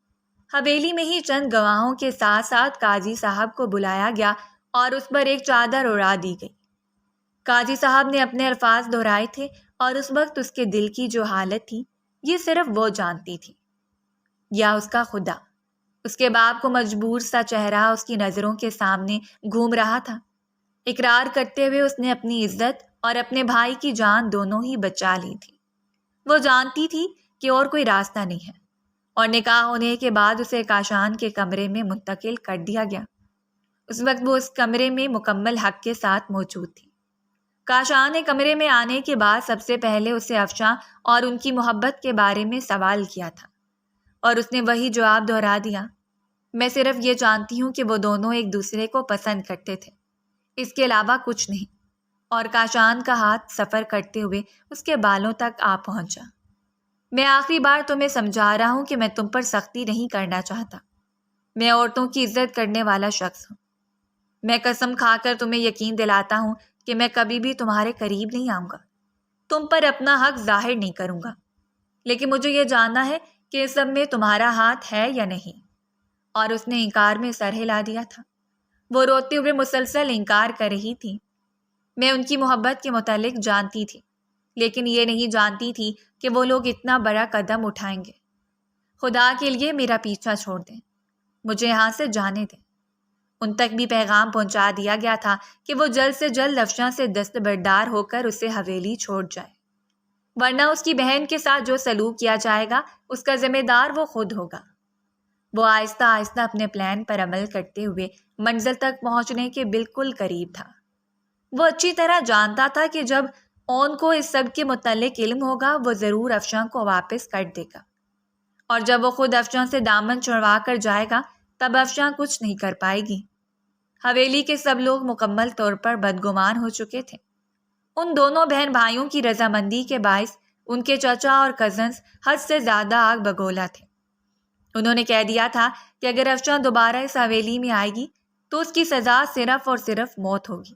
Speaker 1: حویلی میں ہی چند گواہوں کے ساتھ ساتھ قاضی صاحب کو بلایا گیا اور اس پر ایک چادر اڑا دی گئی۔ قاضی صاحب نے اپنے الفاظ دہرائے تھے اور اس وقت اس کے دل کی جو حالت تھی یہ صرف وہ جانتی تھی، یا اس کا خدا۔ اس کے باپ کو مجبور سا چہرہ اس کی نظروں کے سامنے گھوم رہا تھا۔ اقرار کرتے ہوئے اس نے اپنی عزت اور اپنے بھائی کی جان دونوں ہی بچا لی تھی۔ وہ جانتی تھی کہ اور کوئی راستہ نہیں ہے، اور نکاح ہونے کے بعد اسے کاشان کے کمرے میں منتقل کر دیا گیا۔ اس وقت وہ اس کمرے میں مکمل حق کے ساتھ موجود تھی۔ کاشان نے کمرے میں آنے کے بعد سب سے پہلے اسے افشاں اور ان کی محبت کے بارے میں سوال کیا تھا، اور اس نے وہی جواب دہرا دیا۔ میں صرف یہ جانتی ہوں کہ وہ دونوں ایک دوسرے کو پسند کرتے تھے، اس کے علاوہ کچھ نہیں۔ اور کاشان کا ہاتھ سفر کرتے ہوئے اس کے بالوں تک آ پہنچا۔ میں آخری بار تمہیں سمجھا رہا ہوں کہ میں تم پر سختی نہیں کرنا چاہتا۔ میں عورتوں کی عزت کرنے والا شخص ہوں۔ میں قسم کھا کر تمہیں یقین دلاتا ہوں کہ میں کبھی بھی تمہارے قریب نہیں آؤں گا، تم پر اپنا حق ظاہر نہیں کروں گا، لیکن مجھے یہ جاننا ہے کہ اس سب میں تمہارا ہاتھ ہے یا نہیں۔ اور اس نے انکار میں سر ہلا دیا تھا۔ وہ روتے ہوئے مسلسل انکار کر رہی تھی۔ میں ان کی محبت کے متعلق جانتی تھی، لیکن یہ نہیں جانتی تھی کہ وہ لوگ اتنا بڑا قدم اٹھائیں گے۔ خدا کے لیے میرا پیچھا چھوڑ دیں، مجھے یہاں سے جانے دیں۔ ان تک بھی پیغام پہنچا دیا گیا تھا کہ وہ جلد سے جلد افشاں سے دستبردار ہو کر اسے حویلی چھوڑ جائے، ورنہ اس کی بہن کے ساتھ جو سلوک کیا جائے گا اس کا ذمہ دار وہ خود ہوگا۔ وہ آہستہ آہستہ اپنے پلان پر عمل کرتے ہوئے منزل تک پہنچنے کے بالکل قریب تھا۔ وہ اچھی طرح جانتا تھا کہ جب اون کو اس سب کے متعلق علم ہوگا وہ ضرور افشاں کو واپس کر دے گا، اور جب وہ خود افشاں سے دامن چھڑوا کر جائے گا تب افشاں کچھ نہیں کر پائے گی۔ حویلی کے سب لوگ مکمل طور پر بدگمان ہو چکے تھے۔ ان دونوں بہن بھائیوں کی رضامندی کے باعث ان کے چچا اور کزنز حد سے زیادہ آگ بگولا تھے۔ انہوں نے کہہ دیا تھا کہ اگر افشاں دوبارہ اس حویلی میں آئے گی تو اس کی سزا صرف اور صرف موت ہوگی،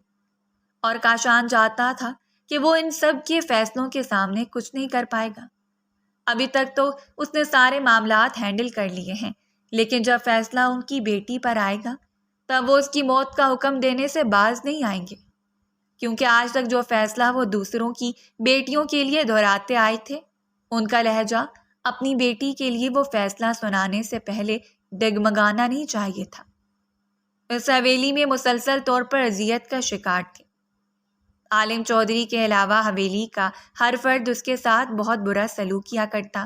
Speaker 1: اور کاشان چاہتا تھا کہ وہ ان سب کے فیصلوں کے سامنے کچھ نہیں کر پائے گا۔ ابھی تک تو اس نے سارے معاملات ہینڈل کر لیے ہیں، لیکن جب فیصلہ ان کی بیٹی پر آئے گا تب وہ اس کی موت کا حکم دینے سے باز نہیں آئیں گے، کیونکہ آج تک جو فیصلہ وہ دوسروں کی بیٹیوں کے لیے دہراتے آئے تھے ان کا لہجہ اپنی بیٹی کے لیے وہ فیصلہ سنانے سے پہلے ڈگمگانا نہیں چاہیے تھا۔ اس حویلی میں مسلسل طور پر اذیت کا شکار تھے۔ عالم چودھری کے علاوہ حویلی کا ہر فرد اس کے ساتھ بہت برا سلوک کیا کرتا،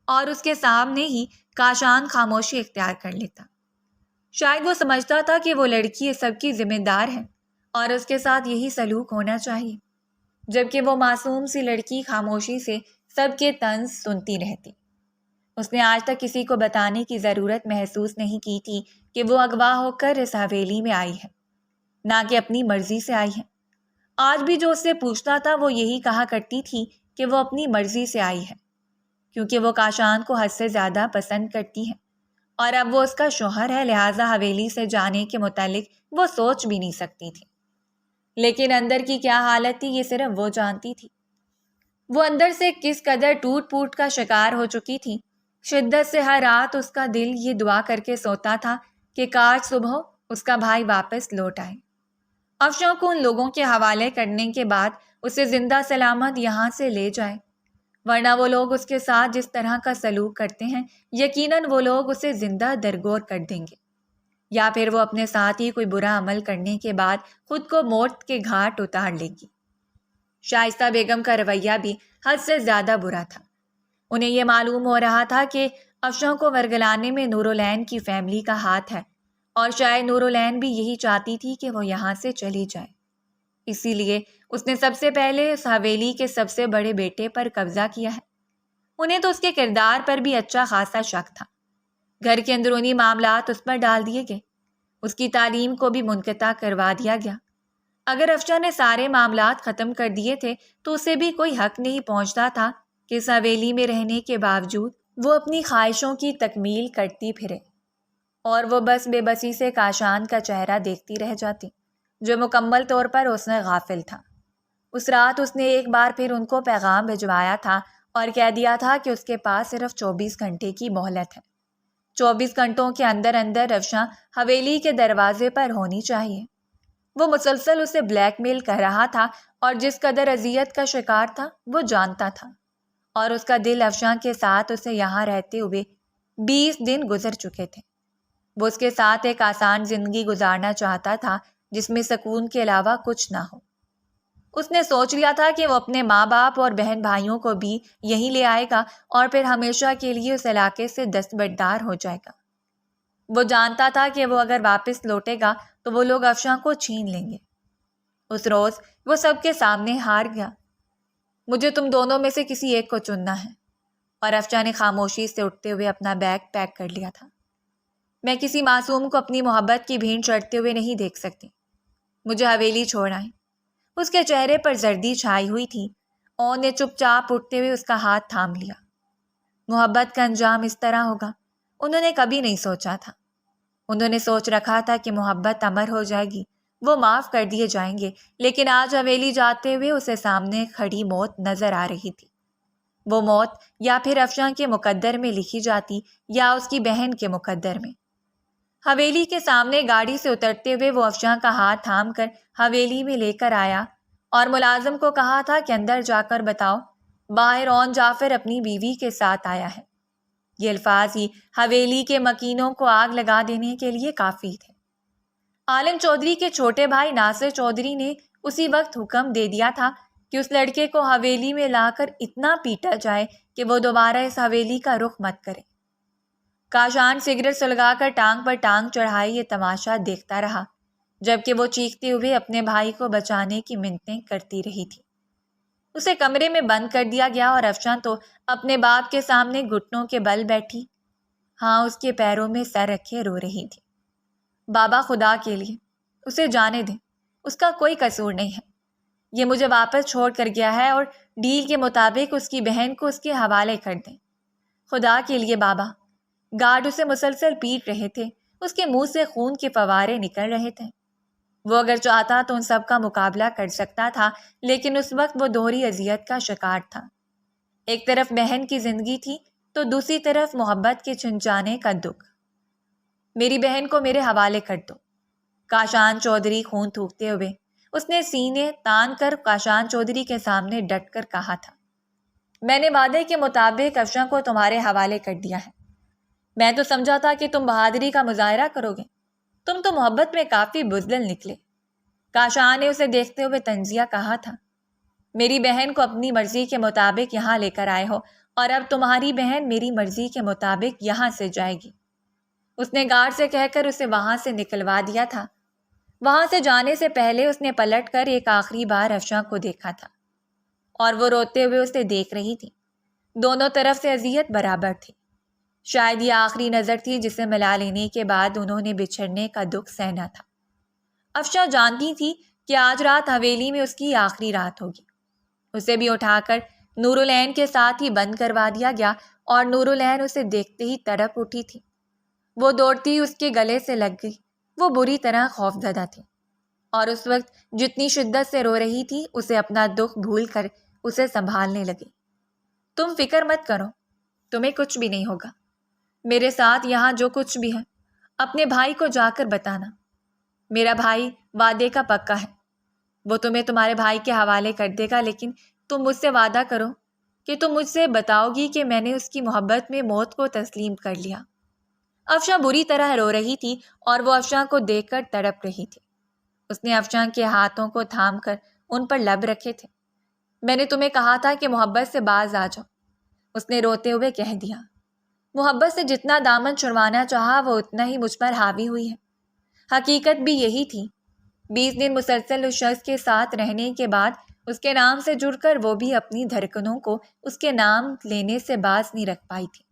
Speaker 1: اور اس کے سامنے ہی کاشان خاموشی اختیار کر لیتا۔ شاید وہ سمجھتا تھا کہ وہ لڑکی اس سب کی ذمہ دار ہے اور اس کے ساتھ یہی سلوک ہونا چاہیے، جبکہ وہ معصوم سی لڑکی خاموشی سے سب کے طنز سنتی رہتی۔ اس نے آج تک کسی کو بتانے کی ضرورت محسوس نہیں کی تھی کہ وہ اغوا ہو کر اس حویلی میں آئی ہے، نہ کہ اپنی مرضی سے آئی ہے۔ آج بھی جو اس سے پوچھتا تھا وہ یہی کہا کرتی تھی کہ وہ اپنی مرضی سے آئی ہے، کیونکہ وہ کاشان کو حد سے زیادہ پسند کرتی ہے، اور اب وہ اس کا شوہر ہے، لہٰذا حویلی سے جانے کے متعلق وہ سوچ بھی نہیں سکتی تھی۔ لیکن اندر کی کیا حالت تھی یہ صرف وہ جانتی تھی۔ وہ اندر سے کس قدر ٹوٹ پھوٹ کا شکار ہو چکی تھی۔ شدت سے ہر رات اس کا دل یہ دعا کر کے سوتا تھا کہ کاش صبح اس کا بھائی واپس لوٹ آئے، افشاں کو ان لوگوں کے حوالے کرنے کے بعد اسے زندہ سلامت یہاں سے لے جائے، ورنہ وہ لوگ اس کے ساتھ جس طرح کا سلوک کرتے ہیں یقیناً وہ لوگ اسے زندہ درگور کر دیں گے، یا پھر وہ اپنے ساتھ ہی کوئی برا عمل کرنے کے بعد خود کو موت کے گھاٹ اتار لے گی۔ شائستہ بیگم کا رویہ بھی حد سے زیادہ برا تھا۔ انہیں یہ معلوم ہو رہا تھا کہ افشاں کو ورگلانے میں نورالعین کی فیملی کا ہاتھ ہے، اور شاید نورالعین بھی یہی چاہتی تھی کہ وہ یہاں سے چلی جائے۔ اسی لیے اس نے سب سے پہلے اس حویلی کے سب سے بڑے بیٹے پر قبضہ کیا ہے۔ انہیں تو اس کے کردار پر بھی اچھا خاصا شک تھا۔ گھر کے اندرونی معاملات اس پر ڈال دیے گئے، اس کی تعلیم کو بھی منقطع کروا دیا گیا۔ اگر افشاں نے سارے معاملات ختم کر دیے تھے تو اسے بھی کوئی حق نہیں پہنچتا تھا کہ اس حویلی میں رہنے کے باوجود وہ اپنی خواہشوں کی تکمیل کرتی پھرے اور وہ بس بے بسی سے کاشان کا چہرہ دیکھتی رہ جاتی، جو مکمل طور پر اس نے غافل تھا۔ اس رات اس نے ایک بار پھر ان کو پیغام بھجوایا تھا اور کہہ دیا تھا کہ اس کے پاس صرف 24 گھنٹے کی مہلت ہے۔ 24 گھنٹوں کے اندر اندر افشاں حویلی کے دروازے پر ہونی چاہیے۔ وہ مسلسل اسے بلیک میل کر رہا تھا اور جس قدر اذیت کا شکار تھا وہ جانتا تھا، اور اس کا دل افشاں کے ساتھ اسے یہاں رہتے ہوئے 20 دن گزر چکے تھے۔ وہ اس کے ساتھ ایک آسان زندگی گزارنا چاہتا تھا جس میں سکون کے علاوہ کچھ نہ ہو۔ اس نے سوچ لیا تھا کہ وہ اپنے ماں باپ اور بہن بھائیوں کو بھی یہیں لے آئے گا اور پھر ہمیشہ کے لیے اس علاقے سے دستبردار ہو جائے گا۔ وہ جانتا تھا کہ وہ اگر واپس لوٹے گا تو وہ لوگ افشاں کو چھین لیں گے۔ اس روز وہ سب کے سامنے ہار گیا۔ مجھے تم دونوں میں سے کسی ایک کو چننا ہے، اور افشاں نے خاموشی سے اٹھتے ہوئے اپنا بیگ پیک کر لیا تھا۔ میں کسی معصوم کو اپنی محبت کی بھینٹ چڑھتے ہوئے نہیں دیکھ سکتی، مجھے حویلی چھوڑ آئیں۔ اس کے چہرے پر زردی چھائی ہوئی تھی۔ اون نے چپ چاپ اٹھتے ہوئے اس کا ہاتھ تھام لیا۔ محبت کا انجام اس طرح ہوگا انہوں نے کبھی نہیں سوچا تھا۔ انہوں نے سوچ رکھا تھا کہ محبت امر ہو جائے گی، وہ معاف کر دیے جائیں گے، لیکن آج حویلی جاتے ہوئے اسے سامنے کھڑی موت نظر آ رہی تھی۔ وہ موت یا پھر افشاں کے مقدر میں لکھی جاتی یا اس کی بہن کے مقدر میں۔ حویلی کے سامنے گاڑی سے اترتے ہوئے وہ افشاں کا ہاتھ تھام کر حویلی میں لے کر آیا اور ملازم کو کہا تھا کہ اندر جا کر بتاؤ باہر اون جعفر اپنی بیوی کے ساتھ آیا ہے۔ یہ الفاظ ہی حویلی کے مکینوں کو آگ لگا دینے کے لیے کافی تھے۔ عالم چودھری کے چھوٹے بھائی ناصر چودھری نے اسی وقت حکم دے دیا تھا کہ اس لڑکے کو حویلی میں لا کر اتنا پیٹا جائے کہ وہ دوبارہ اس حویلی کا رخ مت کرے۔ کاشان سگریٹ سلگا کر ٹانگ پر ٹانگ چڑھائے یہ تماشا دیکھتا رہا، جبکہ وہ چیختے ہوئے اپنے بھائی کو بچانے کی منتیں کرتی رہی تھی۔ اسے کمرے میں بند کر دیا گیا اور افشاں تو اپنے باپ کے سامنے گھٹنوں کے بل بیٹھی، ہاں اس کے پیروں میں سر رکھے رو رہی تھی۔ بابا خدا کے لیے اسے جانے دیں، اس کا کوئی قصور نہیں ہے۔ یہ مجھے واپس چھوڑ کر گیا ہے اور ڈیل کے مطابق اس کی بہن کو اس کے حوالے کر دیں۔ خدا کے لیے بابا۔ گارڈ اسے مسلسل پیٹ رہے تھے، اس کے منہ سے خون کے فوارے نکل رہے تھے۔ وہ اگر چاہتا تو ان سب کا مقابلہ کر سکتا تھا، لیکن اس وقت وہ دوہری اذیت کا شکار تھا۔ ایک طرف بہن کی زندگی تھی تو دوسری طرف محبت کے چھن جانے کا دکھ۔ میری بہن کو میرے حوالے کر دو، کاشان چودھری خون تھوکتے ہوئے اس نے سینے تان کر کاشان چودھری کے سامنے ڈٹ کر کہا تھا، میں نے وعدے کے مطابق افشاں کو تمہارے حوالے کر دیا ہے۔ میں تو سمجھا تھا کہ تم بہادری کا مظاہرہ کرو گے، تم تو محبت میں کافی بزدل نکلے۔ کاشان نے اسے دیکھتے ہوئے طنزیہ کہا تھا، میری بہن کو اپنی مرضی کے مطابق یہاں لے کر آئے ہو اور اب تمہاری بہن میری مرضی کے مطابق یہاں سے جائے گی۔ اس نے گارڈ سے کہہ کر اسے وہاں سے نکلوا دیا تھا۔ وہاں سے جانے سے پہلے اس نے پلٹ کر ایک آخری بار افشاں کو دیکھا تھا اور وہ روتے ہوئے اسے دیکھ رہی تھی۔ دونوں طرف سے اذیت برابر تھی۔ شاید یہ آخری نظر تھی جسے ملا لینے کے بعد انہوں نے بچھڑنے کا دکھ سہنا تھا۔ افشاں جانتی تھی کہ آج رات حویلی میں اس کی آخری رات ہوگی۔ اسے بھی اٹھا کر نور العین کے ساتھ ہی بند کروا دیا گیا اور نور العین اسے دیکھتے ہی تڑپ اٹھی تھی۔ وہ دوڑتی اس کے گلے سے لگ گئی۔ وہ بری طرح خوفزدہ تھی اور اس وقت جتنی شدت سے رو رہی تھی اسے اپنا دکھ بھول کر اسے سنبھالنے لگی۔ تم فکر مت کرو، تمہیں کچھ بھی نہیں ہوگا۔ میرے ساتھ یہاں جو کچھ بھی ہے اپنے بھائی کو جا کر بتانا۔ میرا بھائی وعدے کا پکا ہے، وہ تمہیں تمہارے بھائی کے حوالے کر دے گا، لیکن تم مجھ سے وعدہ کرو کہ تم مجھ سے بتاؤ گی کہ میں نے اس کی محبت میں موت کو تسلیم کر لیا۔ افشاں بری طرح رو رہی تھی اور وہ افشاں کو دیکھ کر تڑپ رہی تھی۔ اس نے افشاں کے ہاتھوں کو تھام کر ان پر لب رکھے تھے۔ میں نے تمہیں کہا تھا کہ محبت سے باز آ جاؤ، اس نے روتے ہوئے کہہ دیا۔ محبت سے جتنا دامن چھڑوانا چاہا وہ اتنا ہی مجھ پر حاوی ہوئی ہے۔ حقیقت بھی یہی تھی، 20 دن مسلسل اس شخص کے ساتھ رہنے کے بعد اس کے نام سے جڑ کر وہ بھی اپنی دھڑکنوں کو اس کے نام لینے سے باز نہیں رکھ پائی تھی۔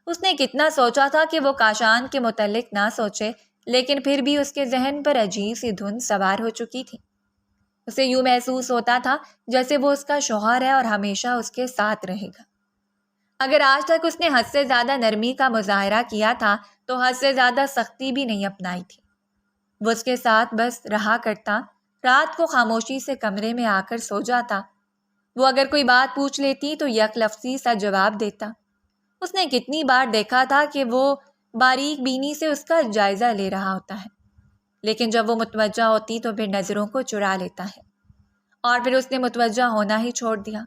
Speaker 1: اس نے کتنا سوچا تھا کہ وہ کاشان کے متعلق نہ سوچے، لیکن پھر بھی اس کے ذہن پر عجیب سی دھن سوار ہو چکی تھی۔ اسے یوں محسوس ہوتا تھا جیسے وہ اس کا شوہر ہے اور ہمیشہ اس کے ساتھ رہے گا۔ اگر آج تک اس نے حد سے زیادہ نرمی کا مظاہرہ کیا تھا تو حد سے زیادہ سختی بھی نہیں اپنائی تھی۔ وہ اس کے ساتھ بس رہا کرتا، رات کو خاموشی سے کمرے میں آ کر سو جاتا۔ وہ اگر کوئی بات پوچھ لیتی تو یک لفظی سا جواب دیتا۔ اس نے کتنی بار دیکھا تھا کہ وہ باریک بینی سے اس کا جائزہ لے رہا ہوتا ہے، لیکن جب وہ متوجہ ہوتی تو پھر نظروں کو چرا لیتا ہے، اور پھر اس نے متوجہ ہونا ہی چھوڑ دیا۔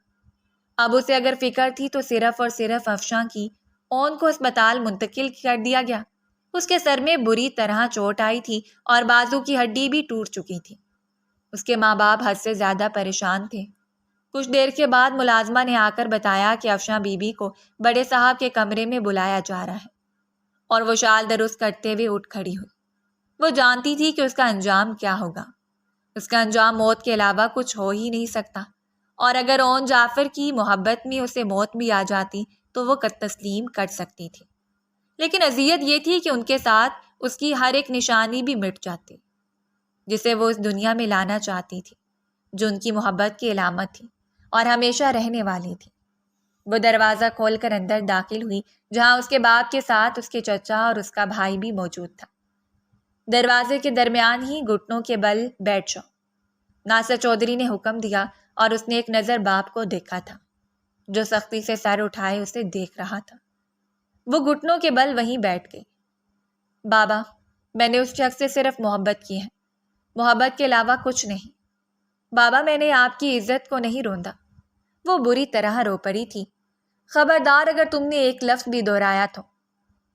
Speaker 1: اب اسے اگر فکر تھی تو صرف اور صرف افشاں کی۔ اون کو اسپتال منتقل کر دیا گیا۔ اس کے سر میں بری طرح چوٹ آئی تھی اور بازو کی ہڈی بھی ٹوٹ چکی تھی۔ اس کے ماں باپ حد سے زیادہ پریشان تھے۔ کچھ دیر کے بعد ملازمہ نے آ کر بتایا کہ افشاں بی بی کو بڑے صاحب کے کمرے میں بلایا جا رہا ہے، اور وہ شال درست کرتے ہوئے اٹھ کھڑی ہوئی۔ وہ جانتی تھی کہ اس کا انجام کیا ہوگا۔ اس کا انجام موت کے علاوہ کچھ ہو ہی نہیں سکتا، اور اگر اون جعفر کی محبت میں اسے موت بھی آ جاتی تو وہ تسلیم کر سکتی تھی، لیکن اذیت یہ تھی کہ ان کے ساتھ اس کی ہر ایک نشانی بھی مٹ جاتی جسے وہ اس دنیا میں لانا چاہتی تھی، جو ان کی محبت کی علامت تھی اور ہمیشہ رہنے والی تھی۔ وہ دروازہ کھول کر اندر داخل ہوئی، جہاں اس کے باپ کے ساتھ اس کے چچا اور اس کا بھائی بھی موجود تھا۔ دروازے کے درمیان ہی گھٹنوں کے بل بیٹھ جاؤ، ناصر چودھری نے حکم دیا، اور اس نے ایک نظر باپ کو دیکھا تھا، جو سختی سے سر اٹھائے اسے دیکھ رہا تھا۔ وہ گھٹنوں کے بل وہیں بیٹھ گئی۔ بابا، میں نے اس شخص سے صرف محبت کی ہے، محبت کے علاوہ کچھ نہیں۔ بابا، میں نے آپ کی عزت کو نہیں روندا۔ وہ بری طرح رو پڑی تھی۔ خبردار اگر تم نے ایک لفظ بھی دہرایا تو۔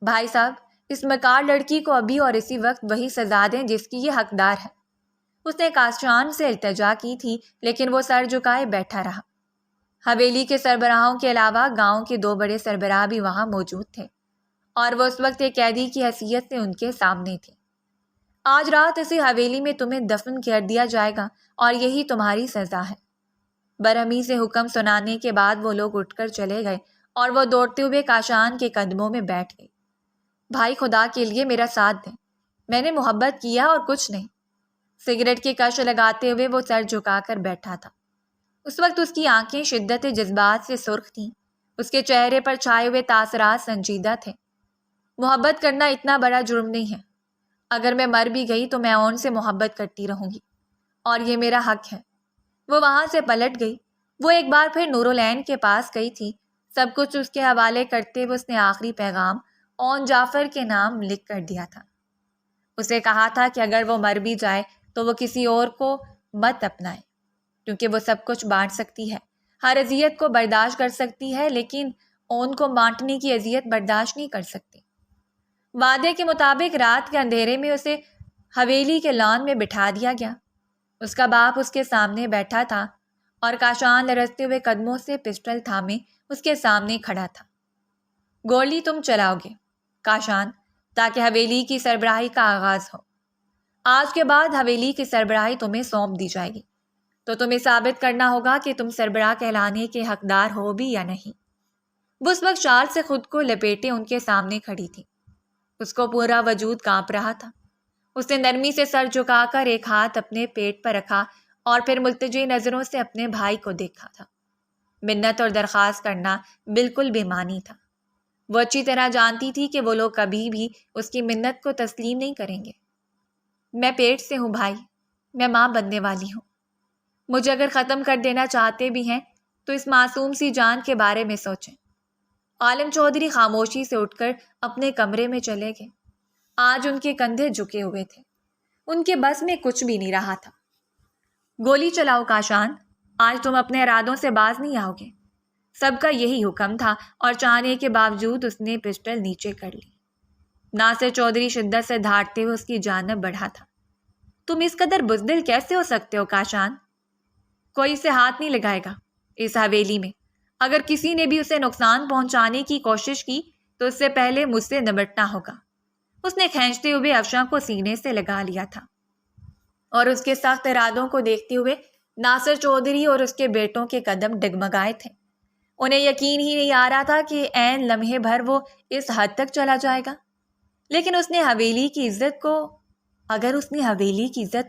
Speaker 1: بھائی صاحب، اس مکار لڑکی کو ابھی اور اسی وقت وہی سزا دیں جس کی یہ حقدار ہے۔ اس نے کاشان سے التجا کی تھی، لیکن وہ سر جھکائے بیٹھا رہا۔ حویلی کے سربراہوں کے علاوہ گاؤں کے 2 بڑے سربراہ بھی وہاں موجود تھے، اور وہ اس وقت ایک قیدی کی حیثیت سے ان کے سامنے تھے۔ آج رات اسی حویلی میں تمہیں دفن کر دیا جائے گا، اور یہی تمہاری سزا ہے۔ برہمی سے حکم سنانے کے بعد وہ لوگ اٹھ کر چلے گئے، اور وہ دوڑتے ہوئے کاشان کے قدموں میں بیٹھ گئی۔ بھائی، خدا کے لیے میرا ساتھ دیں، میں نے محبت کیا اور کچھ نہیں۔ سگریٹ کی کش لگاتے ہوئے وہ سر جھکا کر بیٹھا تھا۔ اس وقت اس کی آنکھیں شدت جذبات سے سرخ تھیں، اس کے چہرے پر چھائے ہوئے تاثرات سنجیدہ تھے۔ محبت کرنا اتنا بڑا جرم نہیں ہے۔ اگر میں مر بھی گئی تو میں اون سے محبت کرتی رہوں گی، اور یہ میرا حق ہے۔ وہ وہاں سے پلٹ گئی۔ وہ ایک بار پھر نورالعین کے پاس گئی تھی۔ سب کچھ اس کے حوالے کرتے ہوئے اس نے آخری پیغام اون جعفر کے نام لکھ کر دیا تھا۔ اسے کہا تھا کہ اگر وہ مر بھی جائے تو وہ کسی اور کو مت اپنائے، کیونکہ وہ سب کچھ بانٹ سکتی ہے، ہر اذیت کو برداشت کر سکتی ہے، لیکن اون کو بانٹنے کی اذیت برداشت نہیں کر سکتی۔ وعدے کے مطابق رات کے اندھیرے میں اسے حویلی کے لان میں بٹھا دیا گیا۔ اس کا باپ اس کے سامنے بیٹھا تھا، اور کاشان لرزتے ہوئے قدموں سے پسٹل تھامے اس کے سامنے کھڑا تھا۔ گولی تم چلاؤ گے کاشان، تاکہ حویلی کی سربراہی کا آغاز ہو۔ آج کے بعد حویلی کی سربراہی تمہیں سونپ دی جائے گی، تو تمہیں ثابت کرنا ہوگا کہ تم سربراہ کہلانے کے حقدار ہو بھی یا نہیں۔ وہ اس وقت شال سے خود کو لپیٹے ان کے سامنے کھڑی تھی۔ اس کو پورا وجود کانپ رہا تھا۔ اس نے نرمی سے سر جھکا کر ایک ہاتھ اپنے پیٹ پر رکھا، اور پھر ملتجی نظروں سے اپنے بھائی کو دیکھا تھا۔ منت اور درخواست کرنا بالکل بے معنی تھا۔ وہ اچھی طرح جانتی تھی کہ وہ لوگ کبھی بھی اس کی منت کو تسلیم نہیں کریں گے۔ میں پیٹ سے ہوں بھائی، میں ماں بننے والی ہوں۔ مجھے اگر ختم کر دینا چاہتے بھی ہیں تو اس معصوم سی جان کے بارے میں سوچیں۔ عالم چودھری خاموشی سے اٹھ کر اپنے کمرے میں چلے گئے۔ آج ان کے کندھے جھکے ہوئے تھے، ان کے بس میں کچھ بھی نہیں رہا تھا۔ گولی چلاؤ کاشان، آج تم اپنے ارادوں سے باز نہیں آؤ گے۔ سب کا یہی حکم تھا، اور چاہنے کے باوجود اس نے پسٹل نیچے کر لی۔ ناصر چودھری شدت سے دھاڑتے ہوئے اس کی جانب بڑھا تھا۔ تم اس قدر بزدل کیسے ہو سکتے ہو کاشان؟ کوئی اسے ہاتھ نہیں لگائے گا اس حویلی میں۔ اگر کسی نے بھی اسے نقصان پہنچانے کی کوشش کی تو اس سے پہلے مجھ سے نمٹنا ہوگا۔ اس نے کھینچتے ہوئے افشاں کو سینے سے لگا لیا تھا۔ اور اس کے سخت ارادوں کو دیکھتے ہوئے ناصر چودھری اور اس کے بیٹوں کے قدم ڈگمگائے تھے۔ انہیں یقین ہی نہیں آ رہا تھا کہ عین لمحے بھر وہ اس حد تک چلا جائے گا۔ لیکن اس نے حویلی کی عزت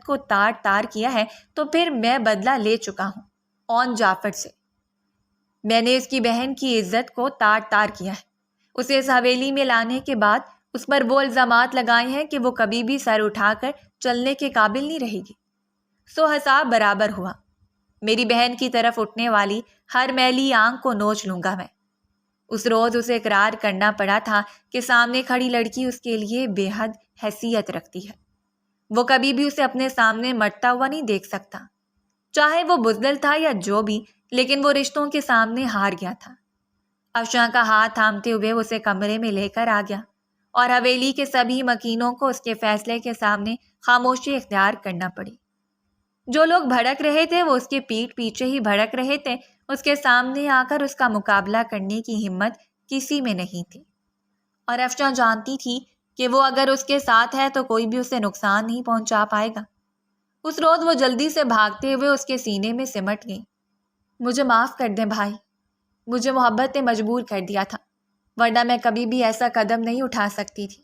Speaker 1: کو تار تار کیا ہے تو پھر میں بدلہ لے چکا ہوں اون جعفر سے۔ میں نے اس کی بہن کی عزت کو تار تار کیا ہے۔ اسے اس حویلی میں لانے کے بعد اس پر وہ الزامات لگائے ہیں کہ وہ کبھی بھی سر اٹھا کر چلنے کے قابل نہیں رہے گی۔ سو حساب برابر ہوا۔ میری بہن کی طرف اٹھنے والی ہر میلی آنکھ کو نوچ لوں گا میں۔ اس روز اسے اقرار کرنا پڑا تھا کہ سامنے کھڑی لڑکی اس کے لیے بے حد حیثیت رکھتی ہے۔ وہ کبھی بھی اسے اپنے سامنے مرتا ہوا نہیں دیکھ سکتا، چاہے وہ بزدل تھا یا جو بھی، لیکن وہ رشتوں کے سامنے ہار گیا تھا۔ افشاں کا ہاتھ تھامتے ہوئے اسے کمرے میں لے کر آ گیا اور حویلی کے سبھی مکینوں کو اس کے فیصلے کے سامنے خاموشی اختیار کرنا پڑی۔ جو لوگ بھڑک رہے تھے وہ اس کے پیٹھ پیچھے ہی بھڑک رہے تھے، اس کے سامنے آ کر اس کا مقابلہ کرنے کی ہمت کسی میں نہیں تھی۔ اور افشاں جانتی تھی کہ وہ اگر اس کے ساتھ ہے تو کوئی بھی اسے نقصان نہیں پہنچا پائے گا۔ اس روز وہ جلدی سے بھاگتے ہوئے اس کے سینے میں سمٹ گئی۔ مجھے معاف کر دیں بھائی، مجھے محبت نے مجبور کر دیا تھا، ورنہ میں کبھی بھی ایسا قدم نہیں اٹھا سکتی تھی۔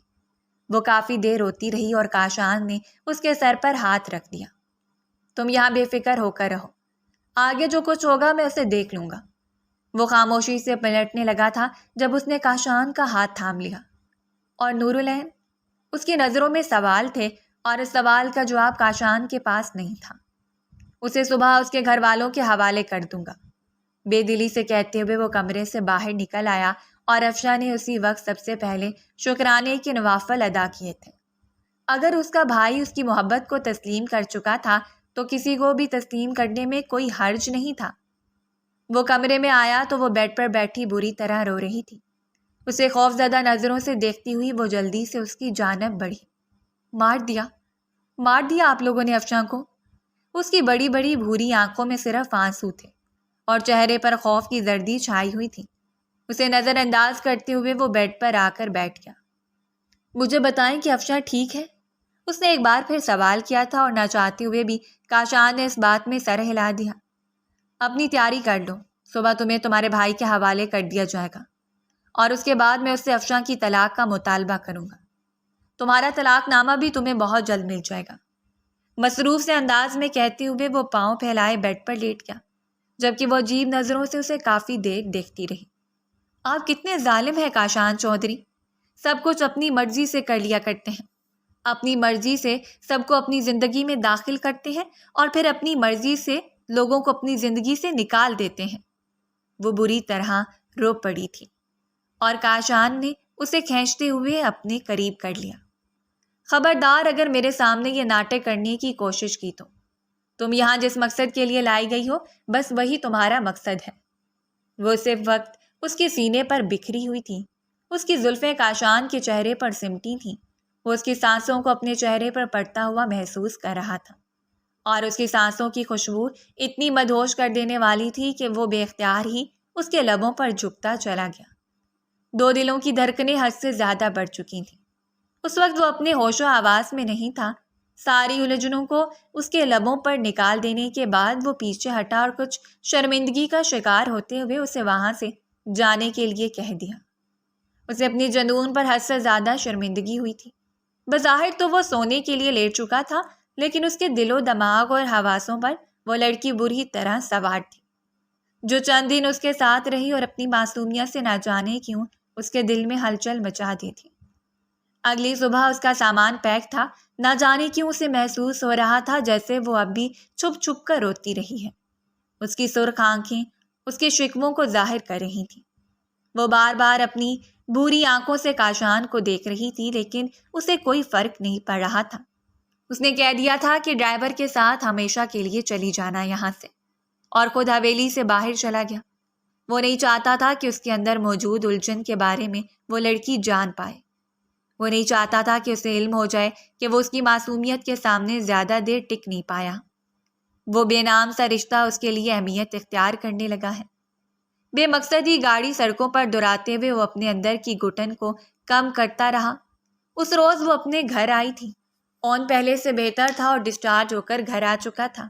Speaker 1: وہ کافی دیر روتی رہی اور کاشان نے اس کے سر پر ہاتھ رکھ دیا۔ تم یہاں بے فکر ہو کر رہو، آگے جو کچھ ہوگا میں اسے دیکھ لوں گا۔ وہ خاموشی سے پلٹنے لگا تھا جب اس نے کاشان کا ہاتھ تھام لیا۔ اور نور العین؟ اس کی نظروں میں سوال تھے اور اس سوال کا جواب کاشان کے پاس نہیں تھا۔ اسے صبح اس کے گھر والوں کے حوالے کر دوں گا، بے دلی سے کہتے ہوئے وہ کمرے سے باہر نکل آیا اور افشاں نے اسی وقت سب سے پہلے شکرانے کے نوافل ادا کیے تھے۔ اگر اس کا بھائی اس کی محبت کو تسلیم کر چکا تھا تو کسی کو بھی تسلیم کرنے میں کوئی حرج نہیں تھا۔ وہ کمرے میں آیا تو وہ بیڈ پر بیٹھی بری طرح رو رہی تھی۔ اسے خوفزدہ نظروں سے دیکھتی ہوئی وہ جلدی سے اس کی جانب بڑھی۔ مار دیا آپ لوگوں نے افشاں کو؟ اس کی بڑی بڑی بھوری آنکھوں میں صرف آنسو تھے اور چہرے پر خوف کی زردی چھائی ہوئی تھی۔ اسے نظر انداز کرتے ہوئے وہ بیڈ پر آ کر بیٹھ گیا۔ مجھے بتائیں کہ افشاں ٹھیک ہے؟ اس نے ایک بار پھر سوال کیا تھا اور نہ چاہتے ہوئے بھی کاشان نے اس بات میں سر ہلا دیا۔ اپنی تیاری کر لو، صبح تمہیں تمہارے بھائی کے حوالے کر دیا جائے گا اور اس کے بعد میں اس سے افشاں کی طلاق کا مطالبہ کروں گا۔ تمہارا طلاق نامہ بھی تمہیں بہت جلد مل جائے گا۔ مصروف سے انداز میں کہتے ہوئے وہ پاؤں پھیلائے بیڈ پر لیٹ گیا، جبکہ وہ عجیب نظروں سے اسے کافی دیر دیکھتی رہی۔ آپ کتنے ظالم ہیں کاشان چودھری، سب کچھ اپنی مرضی سے کر لیا کرتے ہیں، اپنی مرضی سے سب کو اپنی زندگی میں داخل کرتے ہیں اور پھر اپنی مرضی سے لوگوں کو اپنی زندگی سے نکال دیتے ہیں۔ وہ بری طرح رو پڑی تھی اور کاشان نے اسے کھینچتے ہوئے اپنے قریب کر لیا۔ خبردار اگر میرے سامنے یہ ناٹک کرنے کی کوشش کی تو تم یہاں جس مقصد کے لیے لائی گئی ہو بس وہی تمہارا مقصد ہے۔ وہ صرف وقت اس کے سینے پر بکھری ہوئی تھی، اس کی زلفیں کاشان کے چہرے پر سمٹی تھیں۔ وہ اس کی سانسوں کو اپنے چہرے پر پڑتا ہوا محسوس کر رہا تھا اور اس کی سانسوں کی خوشبو اتنی مدہوش کر دینے والی تھی کہ وہ بے اختیار ہی اس کے لبوں پر جھکتا چلا گیا۔ دو دلوں کی دھڑکنیں حد سے زیادہ بڑھ چکی تھیں۔ اس وقت وہ اپنے ہوش و حواس میں نہیں تھا۔ ساری الجھنوں کو اس کے لبوں پر نکال دینے کے بعد وہ پیچھے ہٹا اور کچھ شرمندگی کا شکار ہوتے ہوئے اسے وہاں سے جانے کے لیے کہہ دیا۔ اسے اپنی جنون پر حد سے زیادہ شرمندگی ہوئی تھی۔ بظاہر تو وہ سونے کے لیے لیٹ چکا تھا، لیکن اس کے دل و دماغ اور حواسوں پر وہ لڑکی بری طرح سوار تھی، جو چند دن اس کے ساتھ رہی اور اپنی معصومیت سے نہ جانے کیوں اس کے دل میں ہلچل مچا دی تھی۔ اگلی صبح اس کا سامان پیک تھا، نہ جانے کیوں اسے محسوس ہو رہا تھا جیسے وہ اب بھی چھپ چھپ کر روتی رہی ہے۔ اس کی سرخ آنکھیں اس کے شکووں کو ظاہر کر رہی تھیں۔ وہ بار بار اپنی بھوری آنکھوں سے کاشان کو دیکھ رہی تھی، لیکن اسے کوئی فرق نہیں پڑ رہا تھا۔ اس نے کہہ دیا تھا کہ ڈرائیور کے ساتھ ہمیشہ کے لیے چلی جانا یہاں سے، اور خود حویلی سے باہر چلا گیا۔ وہ نہیں چاہتا تھا کہ اس کے اندر موجود الجھن کے بارے میں وہ لڑکی جان پائے۔ وہ نہیں چاہتا تھا کہ اسے علم ہو جائے کہ وہ اس کی معصومیت کے سامنے زیادہ دیر ٹک نہیں پایا۔ وہ بے نام سا رشتہ اس کے لیے اہمیت اختیار کرنے لگا ہے۔ بے مقصد ہی گاڑی سڑکوں پر دراتے ہوئے وہ اپنے اندر کی گھٹن کو کم کرتا رہا۔ اس روز وہ اپنے گھر آئی تھی اون پہلے سے بہتر تھا اور ڈسچارج ہو کر گھر آ چکا تھا۔